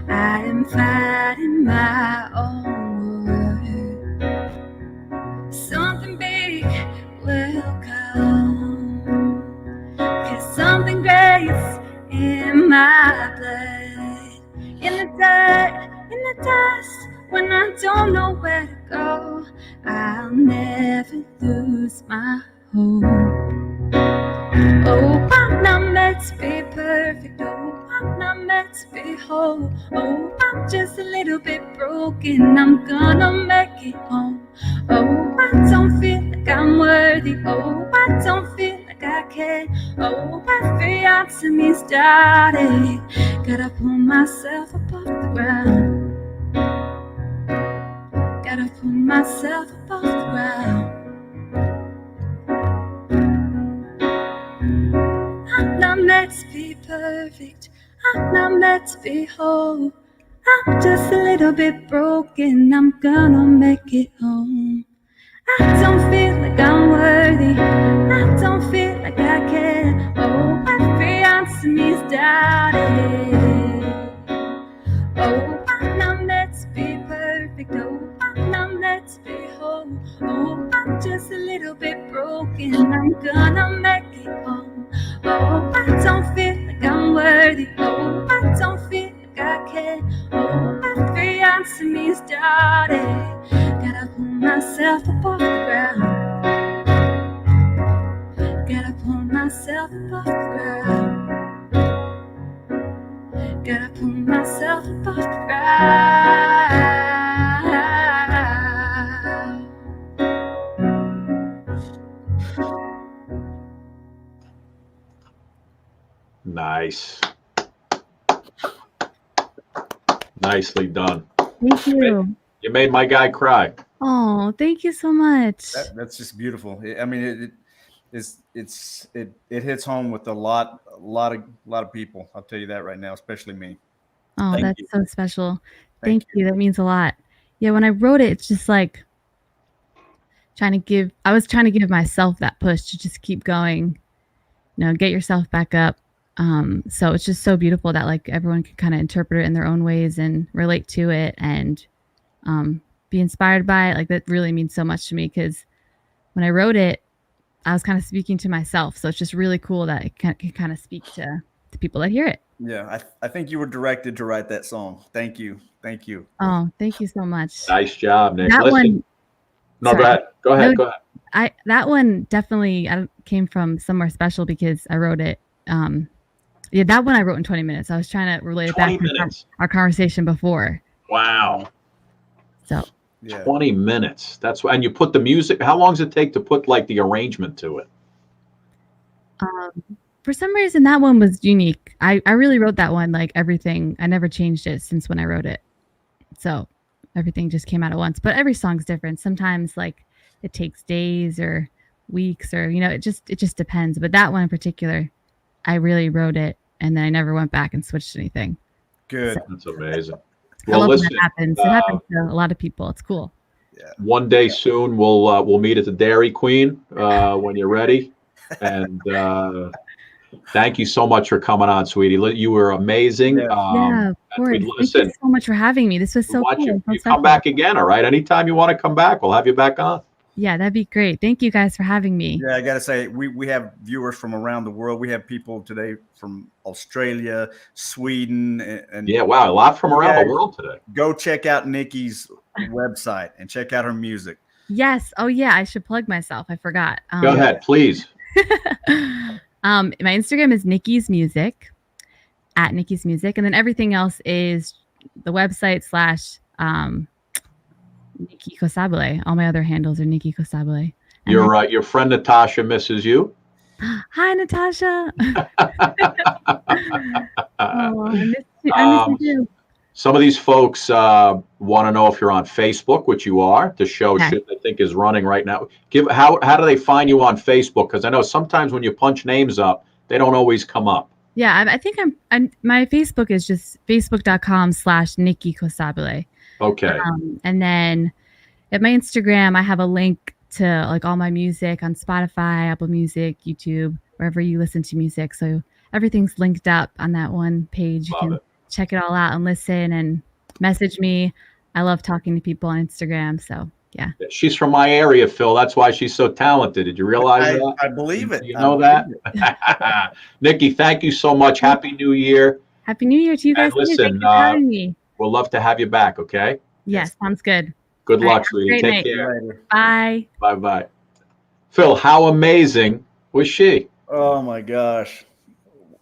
[SPEAKER 15] I am fighting my own war. Something big will come, 'cause something great's in my blood. In the dirt, in the dust, when I don't know where to go, I'll never lose my hope. Oh, I'm not meant to be perfect. Oh, I'm not meant to be whole. Oh, I'm just a little bit broken. I'm gonna make it home. Oh, I don't feel like I'm worthy. Oh, I don't feel like I can. Oh, every answer me's doubting. Gotta pull myself above the ground. Gotta pull myself above the ground. I'm not meant to be perfect. I'm not meant to be whole. I'm just a little bit broken. I'm gonna make it home. I don't feel like I'm worthy. I don't feel like I can. Oh, every answer me's doubting. Oh, I'm not meant to be perfect. Oh, I'm not meant to be whole. Oh, I'm just a little bit broken. I'm gonna make it home. Oh, I don't feel like I'm worthy. Oh, I don't feel like I can. Oh, every answer me's doubting. Gotta pull myself above the ground. Gotta pull myself above the ground. Gotta pull myself above the ground.
[SPEAKER 3] Nice. Nicely done.
[SPEAKER 16] Thank you.
[SPEAKER 3] You made my guy cry.
[SPEAKER 16] Oh, thank you so much.
[SPEAKER 4] That's just beautiful. I mean, it hits home with a lot of people. I'll tell you that right now, especially me.
[SPEAKER 16] Oh,
[SPEAKER 4] Thank
[SPEAKER 16] that's
[SPEAKER 4] you.
[SPEAKER 16] so special. Thank you. That means a lot. Yeah, when I wrote it, it's just like I was trying to give myself that push to just keep going, get yourself back up. So it's just so beautiful that like everyone can kind of interpret it in their own ways and relate to it and be inspired by it. Like that really means so much to me because when I wrote it, I was kind of speaking to myself. So it's just really cool that it can kind of speak to the people that hear it.
[SPEAKER 4] Yeah, I think you were directed to write that song. Thank you. Thank you.
[SPEAKER 16] Oh, thank you so much.
[SPEAKER 3] Nice job, Nick.
[SPEAKER 16] That
[SPEAKER 3] Listen.
[SPEAKER 16] one.
[SPEAKER 3] No,
[SPEAKER 16] Sorry.
[SPEAKER 3] go ahead. Go ahead.
[SPEAKER 16] That one definitely came from somewhere special because I wrote it. Yeah, that one I wrote in 20 minutes. I was trying to relate it back to our conversation before.
[SPEAKER 3] Wow.
[SPEAKER 16] So.
[SPEAKER 4] Yeah.
[SPEAKER 3] 20 minutes. That's why. And you put the music. How long does it take to put like the arrangement to it?
[SPEAKER 16] For some reason, that one was unique. I really wrote that one like everything. I never changed it since when I wrote it. So everything just came out at once. But every song's different. Sometimes like it takes days or weeks or it just depends. But that one in particular, I really wrote it and then I never went back and switched anything.
[SPEAKER 4] Good.
[SPEAKER 16] So,
[SPEAKER 3] That's amazing.
[SPEAKER 16] I love when that happens. It happens to a lot of people. It's cool.
[SPEAKER 4] Yeah.
[SPEAKER 3] One day soon we'll meet at the Dairy Queen when you're ready. And thank you so much for coming on, sweetie. You were amazing.
[SPEAKER 16] Yeah, of course. Thank you so much for having me. This was so cool.
[SPEAKER 3] You come back again, all right? Anytime you want to come back, we'll have you back on.
[SPEAKER 16] Yeah, that'd be great. Thank you guys for having me.
[SPEAKER 4] Yeah, I got to say, we have viewers from around the world. We have people today from Australia, Sweden, and
[SPEAKER 3] yeah, wow, a lot from around the world today.
[SPEAKER 4] Go check out Nicky's website and check out her music.
[SPEAKER 16] Yes. Oh, yeah. I should plug myself. I forgot.
[SPEAKER 3] Go ahead, please.
[SPEAKER 16] My Instagram is Nicky's Music, at Nicky's Music, and then everything else is the website / NIcky Costabile. All my other handles are NIcky Costabile.
[SPEAKER 3] Your friend Natasha misses you.
[SPEAKER 16] Hi, Natasha. Oh, I miss you too.
[SPEAKER 3] Some of these folks want to know if you're on Facebook, which you are. The show
[SPEAKER 16] Okay.
[SPEAKER 3] should, I think, is running right now. How do they find you on Facebook? Because I know sometimes when you punch names up, they don't always come up.
[SPEAKER 16] Yeah, I think my Facebook is just facebook.com/NIcky Costabile.
[SPEAKER 3] Okay.
[SPEAKER 16] And then at my Instagram, I have a link to like all my music on Spotify, Apple Music, YouTube, wherever you listen to music. So everything's linked up on that one page. You can check it all out and listen and message me. I love talking to people on Instagram. So yeah.
[SPEAKER 3] She's from my area, Phil. That's why she's so talented. Did you realize that?
[SPEAKER 4] I believe it.
[SPEAKER 3] You know that? Nikki, thank you so much. Happy New Year.
[SPEAKER 16] Happy New Year to you guys.
[SPEAKER 3] And listen,
[SPEAKER 16] Thanks for having me.
[SPEAKER 3] We'll love to have you back, okay?
[SPEAKER 16] Yes, sounds good.
[SPEAKER 3] Good
[SPEAKER 16] All right,
[SPEAKER 3] luck,
[SPEAKER 16] have a
[SPEAKER 3] sweetie.
[SPEAKER 16] great
[SPEAKER 3] Take
[SPEAKER 16] night.
[SPEAKER 3] care.
[SPEAKER 16] Bye.
[SPEAKER 3] Bye-bye. Phil, how amazing was she?
[SPEAKER 4] Oh my gosh.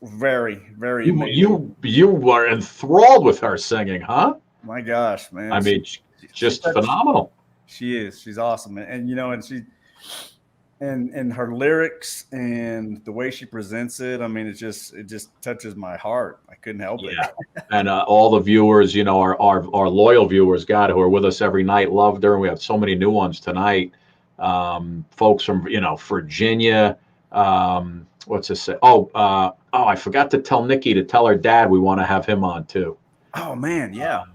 [SPEAKER 4] Very, very amazing.
[SPEAKER 3] You were enthralled with her singing, huh?
[SPEAKER 4] My gosh, man.
[SPEAKER 3] I mean, just phenomenal.
[SPEAKER 4] She is. She's awesome. And you know, and she and her lyrics and the way she presents it, I mean, it just touches my heart. I couldn't help it.
[SPEAKER 3] And all the viewers, you know, our loyal viewers, God, who are with us every night, loved her. And we have so many new ones tonight. Folks from, you know, Virginia. What's this say? I forgot to tell Nikki to tell her dad we want to have him on too.
[SPEAKER 4] Oh man, yeah.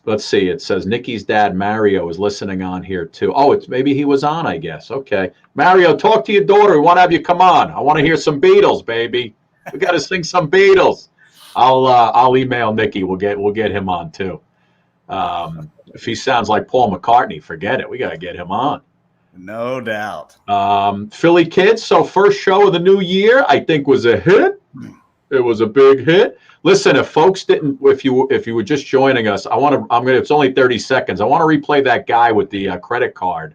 [SPEAKER 3] Let's see. It says Nikki's dad, Mario, is listening on here too. Oh, it's maybe he was on, I guess. Okay. Mario, talk to your daughter. We want to have you come on. I want to hear some Beatles, baby. We got to sing some Beatles. I'll email Nikki. We'll get him on too. If he sounds like Paul McCartney, forget it. We got to get him on.
[SPEAKER 4] No doubt.
[SPEAKER 3] Philly Kids. So first show of the new year, I think was a hit. It was a big hit. Listen, if folks didn't, if you were just joining us, it's only 30 seconds. I want to replay that guy with the credit card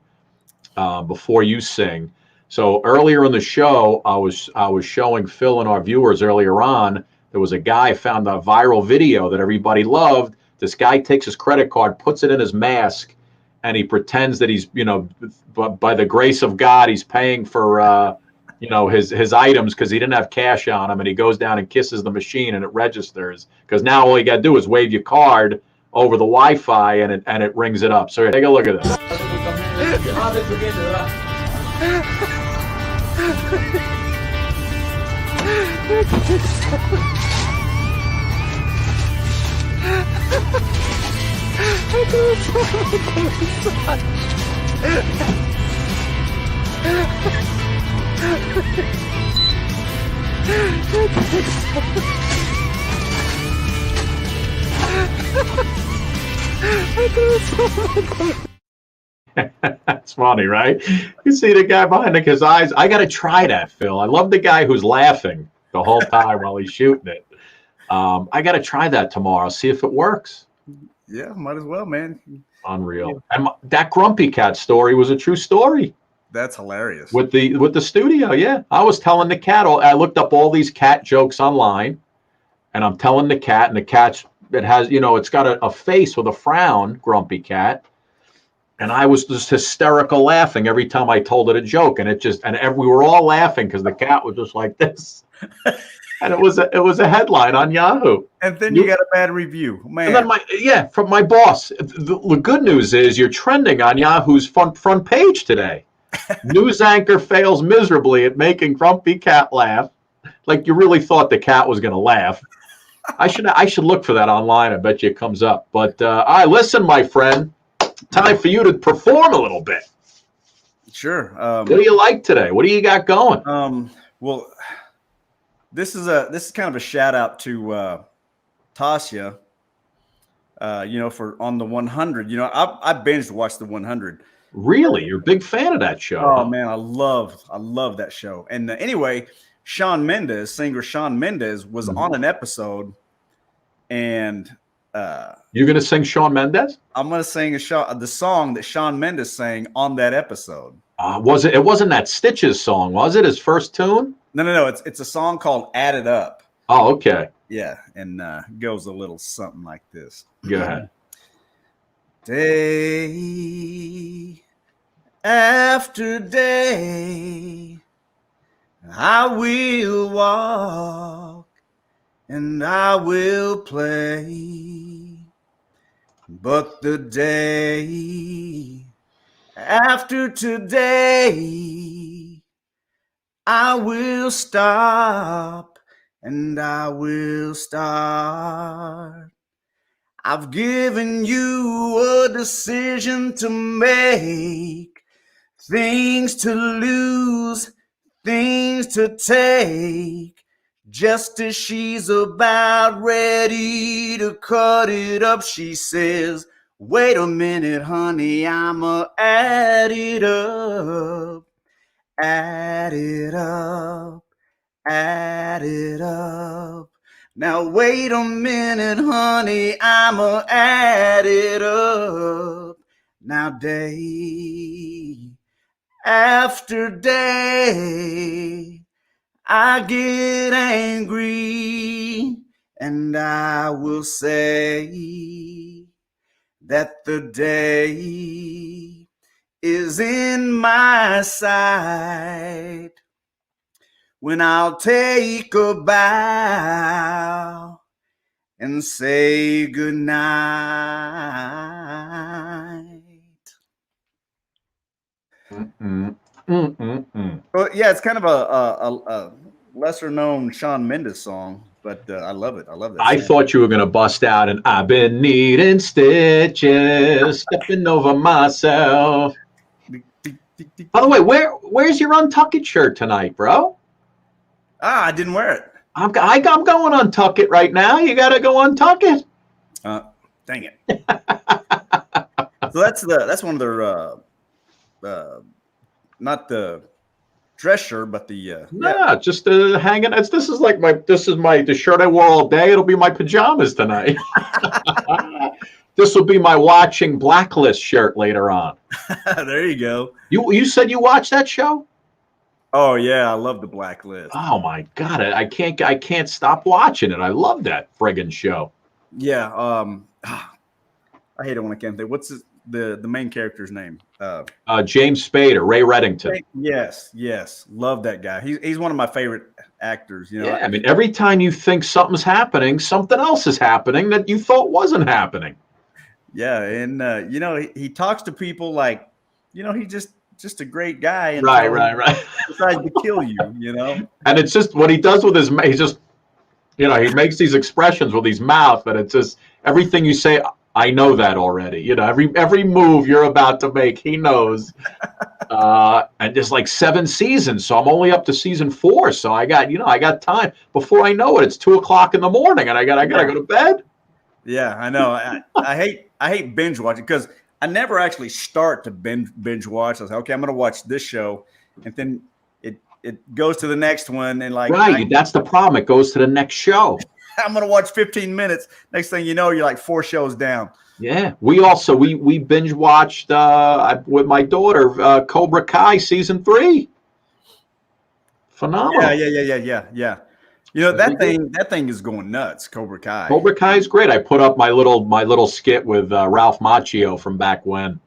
[SPEAKER 3] before you sing. So earlier in the show, I was showing Phil and our viewers earlier on, there was a guy found a viral video that everybody loved. This guy takes his credit card, puts it in his mask, and he pretends that he's, you know, by the grace of God, he's paying for, you know, his items because he didn't have cash on him, and he goes down and kisses the machine and it registers, because now all you got to do is wave your card over the Wi-Fi and it rings it up. So take a look at this. That's funny, right? You see the guy behind it, his eyes. I got to try that, Phil. I love the guy who's laughing the whole time while he's shooting it. I got to try that tomorrow, see if it works.
[SPEAKER 4] Yeah, might as well, man.
[SPEAKER 3] Unreal. And that Grumpy Cat story was a true story.
[SPEAKER 4] That's hilarious.
[SPEAKER 3] With the studio, yeah. I was telling the cat, I looked up all these cat jokes online, and I'm telling the cat, and the cat's, it has, you know, it's got a face with a frown, Grumpy Cat. And I was just hysterical laughing every time I told it a joke. And we were all laughing because the cat was just like this. And it was a headline on Yahoo.
[SPEAKER 4] And then you got a bad review, man.
[SPEAKER 3] And then from my boss. The good news is you're trending on Yahoo's front page today. News anchor fails miserably at making Grumpy Cat laugh. Like you really thought the cat was going to laugh. I should look for that online. I bet you it comes up. But all right, listen, my friend. Time for you to perform a little bit.
[SPEAKER 4] Sure.
[SPEAKER 3] What do you like today? What do you got going?
[SPEAKER 4] Well, this is kind of a shout out to TASYA. You know, on the 100. You know, I binged watched the 100.
[SPEAKER 3] Really, you're a big fan of that show?
[SPEAKER 4] Oh man, I love that show. And anyway, singer Shawn Mendes was on an episode, and
[SPEAKER 3] you're gonna sing Shawn Mendes?
[SPEAKER 4] I'm gonna sing the song that Shawn Mendes sang on that episode.
[SPEAKER 3] Was it? It wasn't that Stitches song, was it? His first tune?
[SPEAKER 4] No. It's a song called "Add It Up."
[SPEAKER 3] Oh, okay.
[SPEAKER 4] Yeah, and goes a little something like this.
[SPEAKER 3] Go ahead.
[SPEAKER 4] Day after day, I will walk and I will play. But the day after today, I will stop and I will start. I've given you a decision to make, things to lose, things to take. Just as she's about ready to cut it up, she says, wait a minute, honey, I'ma add it up, add it up, add it up. Now wait a minute, honey, I'ma add it up. Now day after day, I get angry, and I will say that the day is in my sight when I'll take a bow and say goodnight. Well, yeah, it's kind of a lesser known Shawn Mendes song, but I love it. I love that
[SPEAKER 3] I
[SPEAKER 4] song.
[SPEAKER 3] thought you were going to bust out and I've been needing stitches, stepping over myself. By the way, where's your Untuck It shirt tonight, bro?
[SPEAKER 4] I didn't wear it.
[SPEAKER 3] I'm going Untuck It right now. You got to go Untuck It.
[SPEAKER 4] Dang it. So that's one of their not the dress shirt, but the
[SPEAKER 3] just hanging. This is the shirt I wore all day. It'll be my pajamas tonight. This will be my watching Blacklist shirt later on.
[SPEAKER 4] There you go.
[SPEAKER 3] You said you watched that show?
[SPEAKER 4] Oh yeah, I love the Blacklist.
[SPEAKER 3] Oh my god, I can't stop watching it. I love that friggin' show.
[SPEAKER 4] Yeah, I hate it when I can't think. What's the main character's name?
[SPEAKER 3] James Spader, Ray Reddington.
[SPEAKER 4] Yes, love that guy. He's one of my favorite actors. You know,
[SPEAKER 3] yeah, I mean, every time you think something's happening, something else is happening that you thought wasn't happening.
[SPEAKER 4] Yeah, and you know, he talks to people like, you know, he's just a great guy. And
[SPEAKER 3] right.
[SPEAKER 4] Decides to kill you, you know.
[SPEAKER 3] And it's just what he does with he's just, you know, he makes these expressions with his mouth, but it's just everything you say. I know that already. You know, every move you're about to make, he knows. And there's like 7 seasons, so I'm only up to season 4. So I got time. Before I know it, it's 2:00 in the morning, and I gotta go to bed.
[SPEAKER 4] Yeah, I know. I hate binge watching because I never actually start to binge watch. I was like, okay, I'm gonna watch this show, and then it goes to the next one, and like
[SPEAKER 3] that's the problem. It goes to the next show.
[SPEAKER 4] I'm gonna watch 15 minutes. Next thing you know, you're like 4 shows down.
[SPEAKER 3] Yeah, we binge watched with my daughter Cobra Kai season 3. Phenomenal.
[SPEAKER 4] Yeah. You know, that thing is going nuts. Cobra Kai.
[SPEAKER 3] Cobra Kai is great. I put up my little skit with Ralph Macchio from back when.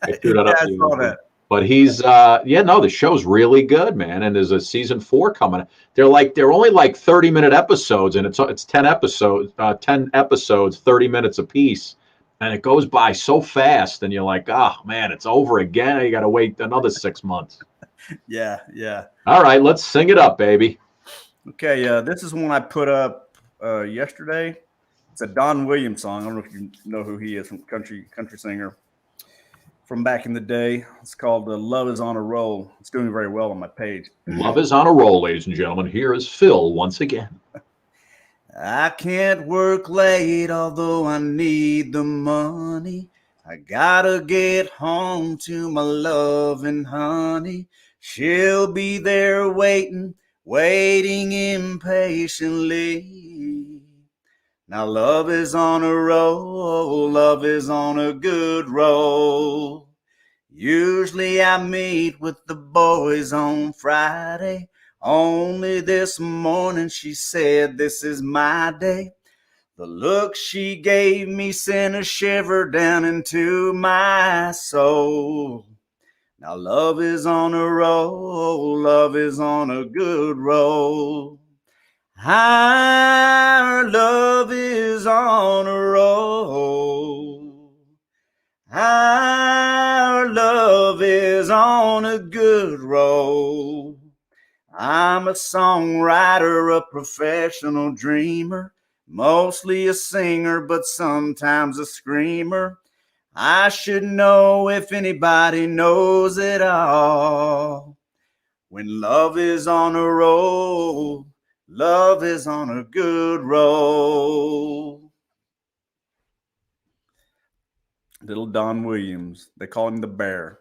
[SPEAKER 3] I threw that up.
[SPEAKER 4] I saw that.
[SPEAKER 3] But he's the show's really good, man. And there's a season 4 coming. They're only like 30-minute episodes, and it's 10 episodes, 30 minutes apiece. And it goes by so fast, and you're like, oh man, it's over again. You got to wait another 6 months.
[SPEAKER 4] Yeah.
[SPEAKER 3] All right, let's sing it up, baby.
[SPEAKER 4] Okay, this is one I put up yesterday. It's a Don Williams song. I don't know if you know who he is, from country singer from back in the day. It's called "Love Is on a Roll." It's doing very well on my page.
[SPEAKER 3] Love is on a roll, ladies and gentlemen. Here is Phil once again.
[SPEAKER 4] I can't work late, although I need the money. I gotta get home to my loving honey. She'll be there waiting impatiently. Now love is on a roll, love is on a good roll. Usually I meet with the boys on Friday. Only this morning she said this is my day. The look she gave me sent a shiver down into my soul. Now love is on a roll, love is on a good roll. Our love is on a roll. Our love is on a good roll. I'm a songwriter, a professional dreamer, mostly a singer, but sometimes a screamer. I should know if anybody knows it all. When love is on a roll, love is on a good roll. Little Don Williams. They call him the Bear.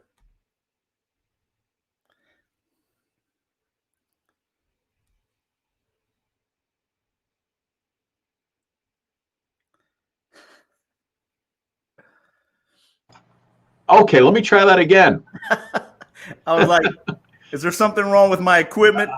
[SPEAKER 3] Okay, let me try that again.
[SPEAKER 4] I was like, is there something wrong with my equipment?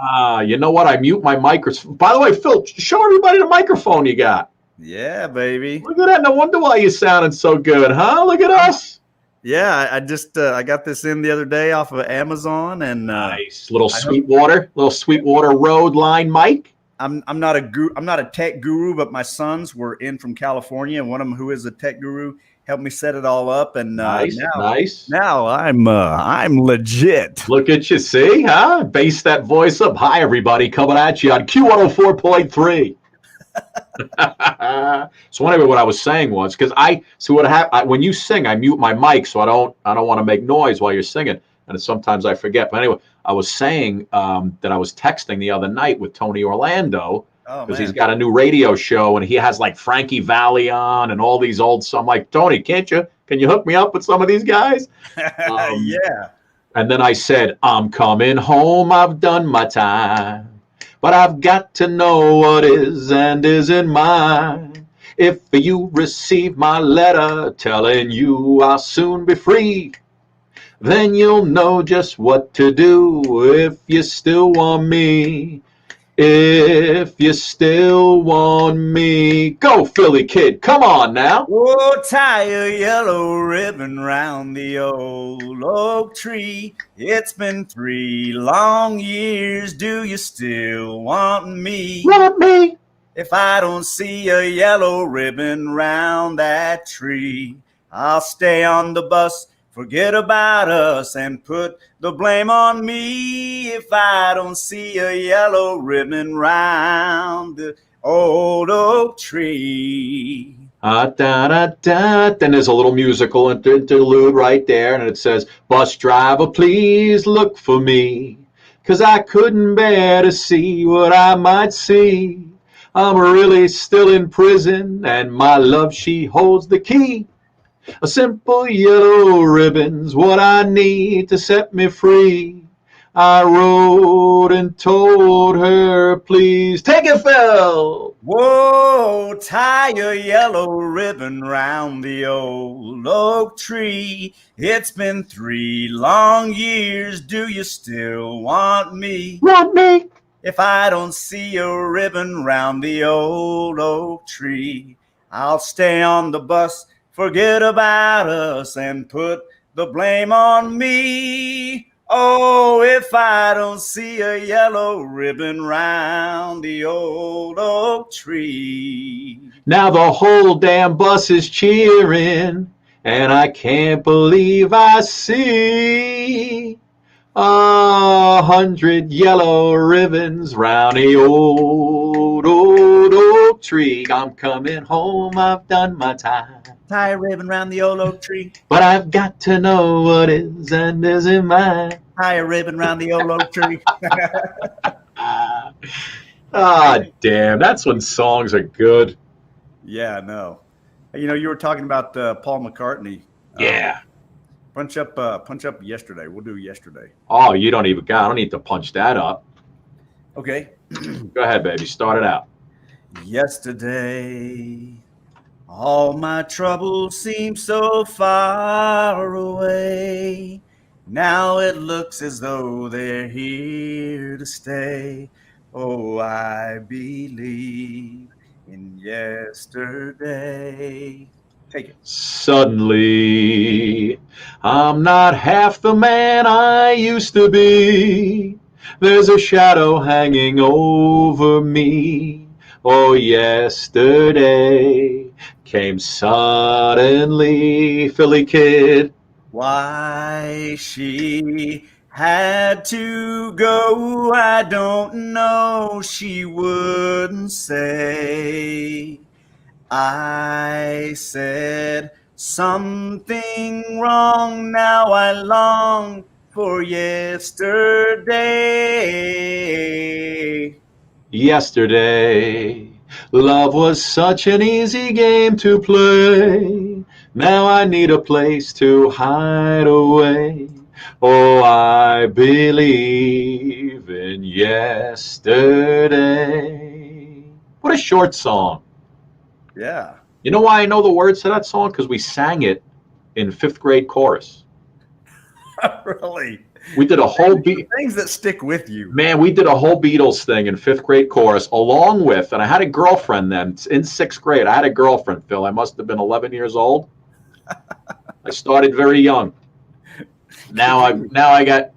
[SPEAKER 3] You know what? I mute my microphone. By the way, Phil, show everybody the microphone you got.
[SPEAKER 4] Yeah, baby.
[SPEAKER 3] Look at that. No wonder why you're sounding so good, huh? Look at us.
[SPEAKER 4] Yeah, I just I got this in the other day off of Amazon, and
[SPEAKER 3] nice little Sweetwater Road line mic.
[SPEAKER 4] I'm not a tech guru, but my sons were in from California, and one of them, who is a tech guru, helped me set it all up. And
[SPEAKER 3] nice.
[SPEAKER 4] Now I'm legit.
[SPEAKER 3] Look at you, see, huh? Base that voice up. Hi, everybody, coming at you on Q104.3. So anyway, what I was saying was, because I see what happens when you sing, I mute my mic so I don't want to make noise while you're singing, and sometimes I forget. But anyway, I was saying that I was texting the other night with Tony Orlando because he's got a new radio show and he has like Frankie Valli on and all these old. So I'm like, Tony, can you hook me up with some of these guys?
[SPEAKER 4] Yeah.
[SPEAKER 3] And then I said, I'm coming home. I've done my time. But I've got to know what is and isn't mine. If you receive my letter telling you I'll soon be free, then you'll know just what to do if you still want me. If you still want me. Go, Philly kid. Come on now.
[SPEAKER 4] Oh, tie a yellow ribbon round the old oak tree. It's been 3 long years. Do you still want me?
[SPEAKER 3] Want me?
[SPEAKER 4] If I don't see a yellow ribbon round that tree, I'll stay on the bus, forget about us, and put the blame on me. If I don't see a yellow ribbon round the old oak tree.
[SPEAKER 3] Then there's a little musical interlude right there, and it says, bus driver, please look for me, 'cause I couldn't bear to see what I might see. I'm really still in prison, and my love, she holds the key. A simple yellow ribbon's what I need to set me free. I wrote and told her, please take it, Phil.
[SPEAKER 4] Whoa, tie a yellow ribbon round the old oak tree. It's been 3 long years. Do you still want me?
[SPEAKER 3] Want me?
[SPEAKER 4] If I don't see a ribbon round the old oak tree, I'll stay on the bus, forget about us, and put the blame on me. Oh, if I don't see a yellow ribbon round the old oak tree.
[SPEAKER 3] Now the whole damn bus is cheering, and I can't believe I see 100 yellow ribbons round the old oak tree. I'm coming home, I've done my time.
[SPEAKER 4] Tie a ribbon round the old oak tree.
[SPEAKER 3] But I've got to know what is and isn't mine.
[SPEAKER 4] Tie a ribbon round the old oak tree.
[SPEAKER 3] Damn, that's when songs are good.
[SPEAKER 4] Yeah, no. You know, you were talking about Paul McCartney.
[SPEAKER 3] Yeah.
[SPEAKER 4] Punch up yesterday. We'll do yesterday.
[SPEAKER 3] Oh, I don't need to punch that up.
[SPEAKER 4] Okay.
[SPEAKER 3] Go ahead, baby. Start it out.
[SPEAKER 4] Yesterday, all my troubles seem so far away. Now it looks as though they're here to stay. Oh, I believe in yesterday. Take it.
[SPEAKER 3] Suddenly, I'm not half the man I used to be. There's a shadow hanging over me. Oh, yesterday came suddenly. Philly kid.
[SPEAKER 4] Why she had to go, I don't know. She wouldn't say. I said something wrong. Now I long for yesterday.
[SPEAKER 3] Yesterday, love was such an easy game to play. Now I need a place to hide away. Oh, I believe in yesterday. What a short song.
[SPEAKER 4] Yeah.
[SPEAKER 3] You know why I know the words to that song? Because we sang it in 5th grade chorus.
[SPEAKER 4] Really?
[SPEAKER 3] We did a whole beat.
[SPEAKER 4] Things that stick with you.
[SPEAKER 3] Man, we did a whole Beatles thing in 5th grade chorus along with, and I had a girlfriend then in 6th grade. I had a girlfriend, Phil. I must have been 11 years old. I started very young. Now I got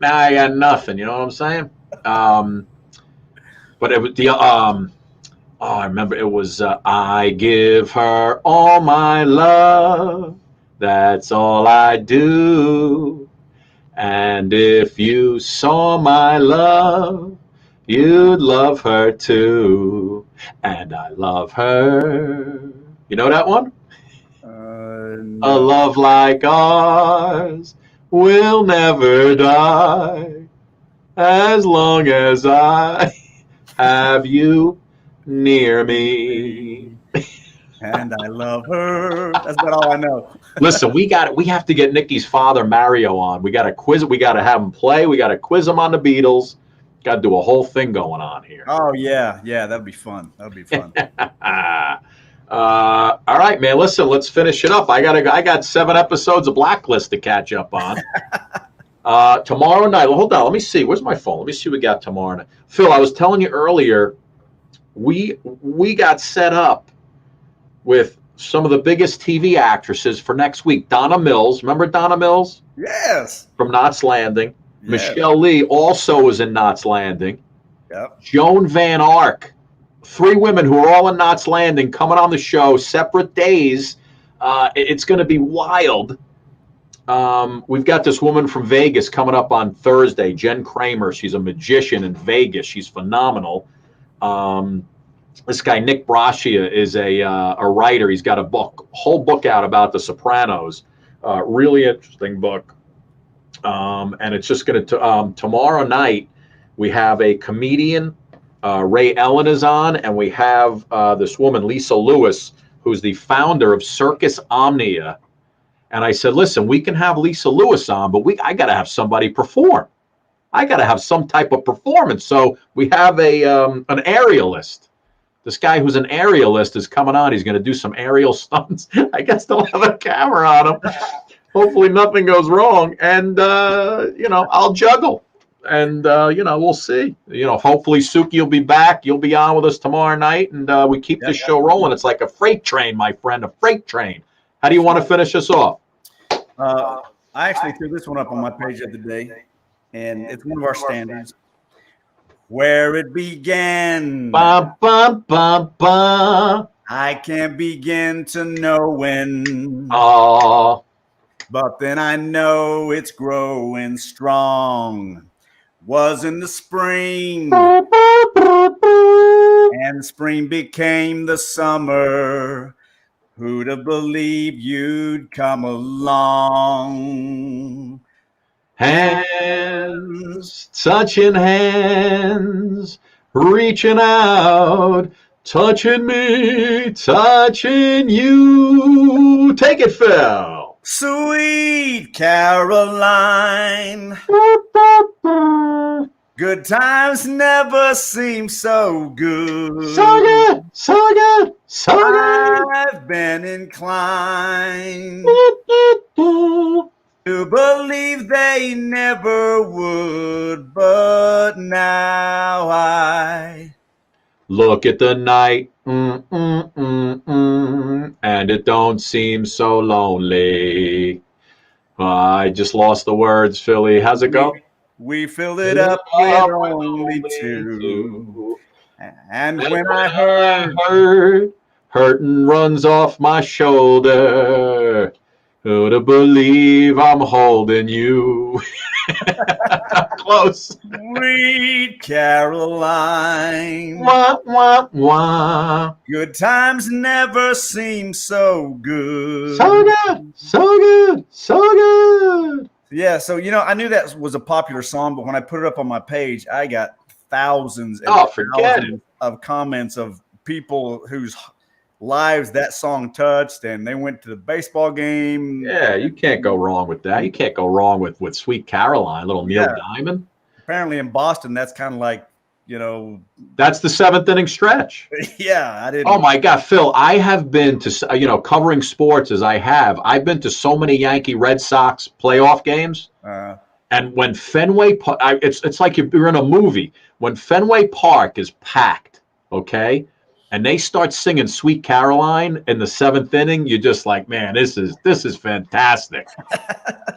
[SPEAKER 3] nothing. You know what I'm saying? But it was the I remember it was I give her all my love. That's all I do. And if you saw my love, you'd love her too. And I love her. You know that one?
[SPEAKER 4] No.
[SPEAKER 3] A love like ours will never die as long as I have you near me.
[SPEAKER 4] And I love her. That's about all I know.
[SPEAKER 3] Listen, we have to get Nicky's father Mario on. We got to quiz. We got to have him play. We got to quiz him on the Beatles. Got to do a whole thing going on here.
[SPEAKER 4] Oh yeah, that'd be fun.
[SPEAKER 3] All right, man. Listen, let's finish it up. I got 7 episodes of Blacklist to catch up on. Tomorrow night. Hold on. Let me see. Where's my phone? Let me see what we got tomorrow night. Phil, I was telling you earlier, we got set up with some of the biggest TV actresses for next week. Donna Mills. Remember Donna Mills?
[SPEAKER 4] Yes.
[SPEAKER 3] From Knots Landing.
[SPEAKER 4] Yes.
[SPEAKER 3] Michelle Lee also was in Knots Landing.
[SPEAKER 4] Yep. Joan
[SPEAKER 3] Van Ark. 3 women who are all in Knots Landing coming on the show, separate days. It's going to be wild. We've got this woman from Vegas coming up on Thursday, Jen Kramer. She's a magician in Vegas. She's phenomenal. This guy, Nick Brascia, is a writer. He's got a whole book out about The Sopranos. Really interesting book. And it's just going to, tomorrow night, we have a comedian, Ray Ellen is on, and we have this woman, Lisa Lewis, who's the founder of Circus Omnia. And I said, listen, we can have Lisa Lewis on, but I got to have somebody perform. I got to have some type of performance. So we have an aerialist. This guy who's an aerialist is coming on. He's going to do some aerial stunts. I guess they'll have a camera on him. Hopefully nothing goes wrong. And, I'll juggle. And, we'll see. Hopefully Suki will be back. You'll be on with us tomorrow night. And we keep this show rolling. It's like a freight train, my friend, a freight train. How do you want to finish us off?
[SPEAKER 4] I actually threw this one up on my page of the day. And it's one of our standards. Where it began.
[SPEAKER 3] Ba, ba, ba, ba.
[SPEAKER 4] I can't begin to know when.
[SPEAKER 3] Oh.
[SPEAKER 4] But then I know it's growing strong. Was in the spring. And spring became the summer. Who'd have believed you'd come along?
[SPEAKER 3] Hands, touching hands, reaching out, touching me, touching you. Take it, Phil.
[SPEAKER 4] Sweet Caroline. Good times never seem so good.
[SPEAKER 3] So good, so good, so good.
[SPEAKER 4] I've been inclined to believe they never would, but now I
[SPEAKER 3] look at the night, and it don't seem so lonely. I just lost the words, Philly. How's it go?
[SPEAKER 4] We filled it up with only two. And when I heard
[SPEAKER 3] hurting runs off my shoulder, who'd have believe I'm holding you? Close.
[SPEAKER 4] Sweet Caroline.
[SPEAKER 3] Wah, wah, wah.
[SPEAKER 4] Good times never seem so good.
[SPEAKER 3] So good, so good, so good.
[SPEAKER 4] Yeah, so I knew that was a popular song, but when I put it up on my page, I got thousands and thousands of comments of people whose lives that song touched, and they went to the baseball game.
[SPEAKER 3] Yeah, you can't go wrong with that. You can't go wrong with Sweet Caroline, little Neil Diamond.
[SPEAKER 4] Apparently in Boston, that's kind of like,
[SPEAKER 3] that's the 7th inning stretch.
[SPEAKER 4] Yeah, I didn't.
[SPEAKER 3] Oh my God, Phil, I have been to, covering sports as I've been to so many Yankee Red Sox playoff games. And when Fenway, it's like you're in a movie. When Fenway Park is packed, okay, and they start singing Sweet Caroline in the 7th inning, you're just like, man, this is fantastic.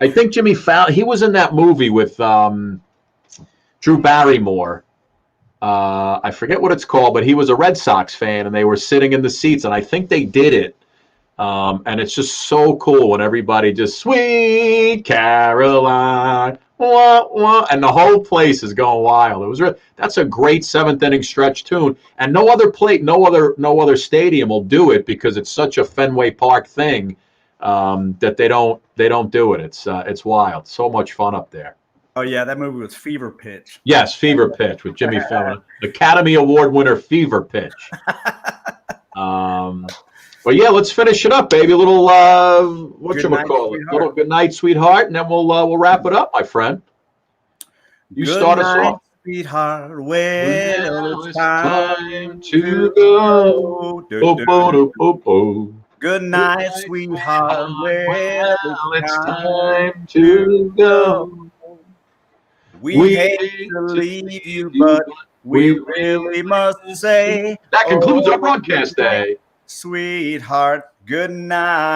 [SPEAKER 3] I think Jimmy Fallon, he was in that movie with Drew Barrymore. I forget what it's called, but he was a Red Sox fan, and they were sitting in the seats, and I think they did it. And it's just so cool when everybody just Sweet Caroline, wah, wah, and the whole place is going wild. That's a great 7th inning stretch tune, and no other stadium will do it because it's such a Fenway Park thing that they don't do it. It's wild. So much fun up there.
[SPEAKER 4] Oh yeah, that movie was Fever Pitch.
[SPEAKER 3] Yes, Fever Pitch with Jimmy Fallon, Academy Award winner Fever Pitch. But yeah, let's finish it up, baby. A little little good night, sweetheart, and then we'll wrap it up, my friend. You start us off,
[SPEAKER 4] sweetheart. Well, it's time
[SPEAKER 3] to go.
[SPEAKER 4] Good night, sweetheart. Well,
[SPEAKER 3] it's time to go.
[SPEAKER 4] We hate to leave you, but we really must say
[SPEAKER 3] that concludes our broadcast day.
[SPEAKER 4] Sweetheart, good night.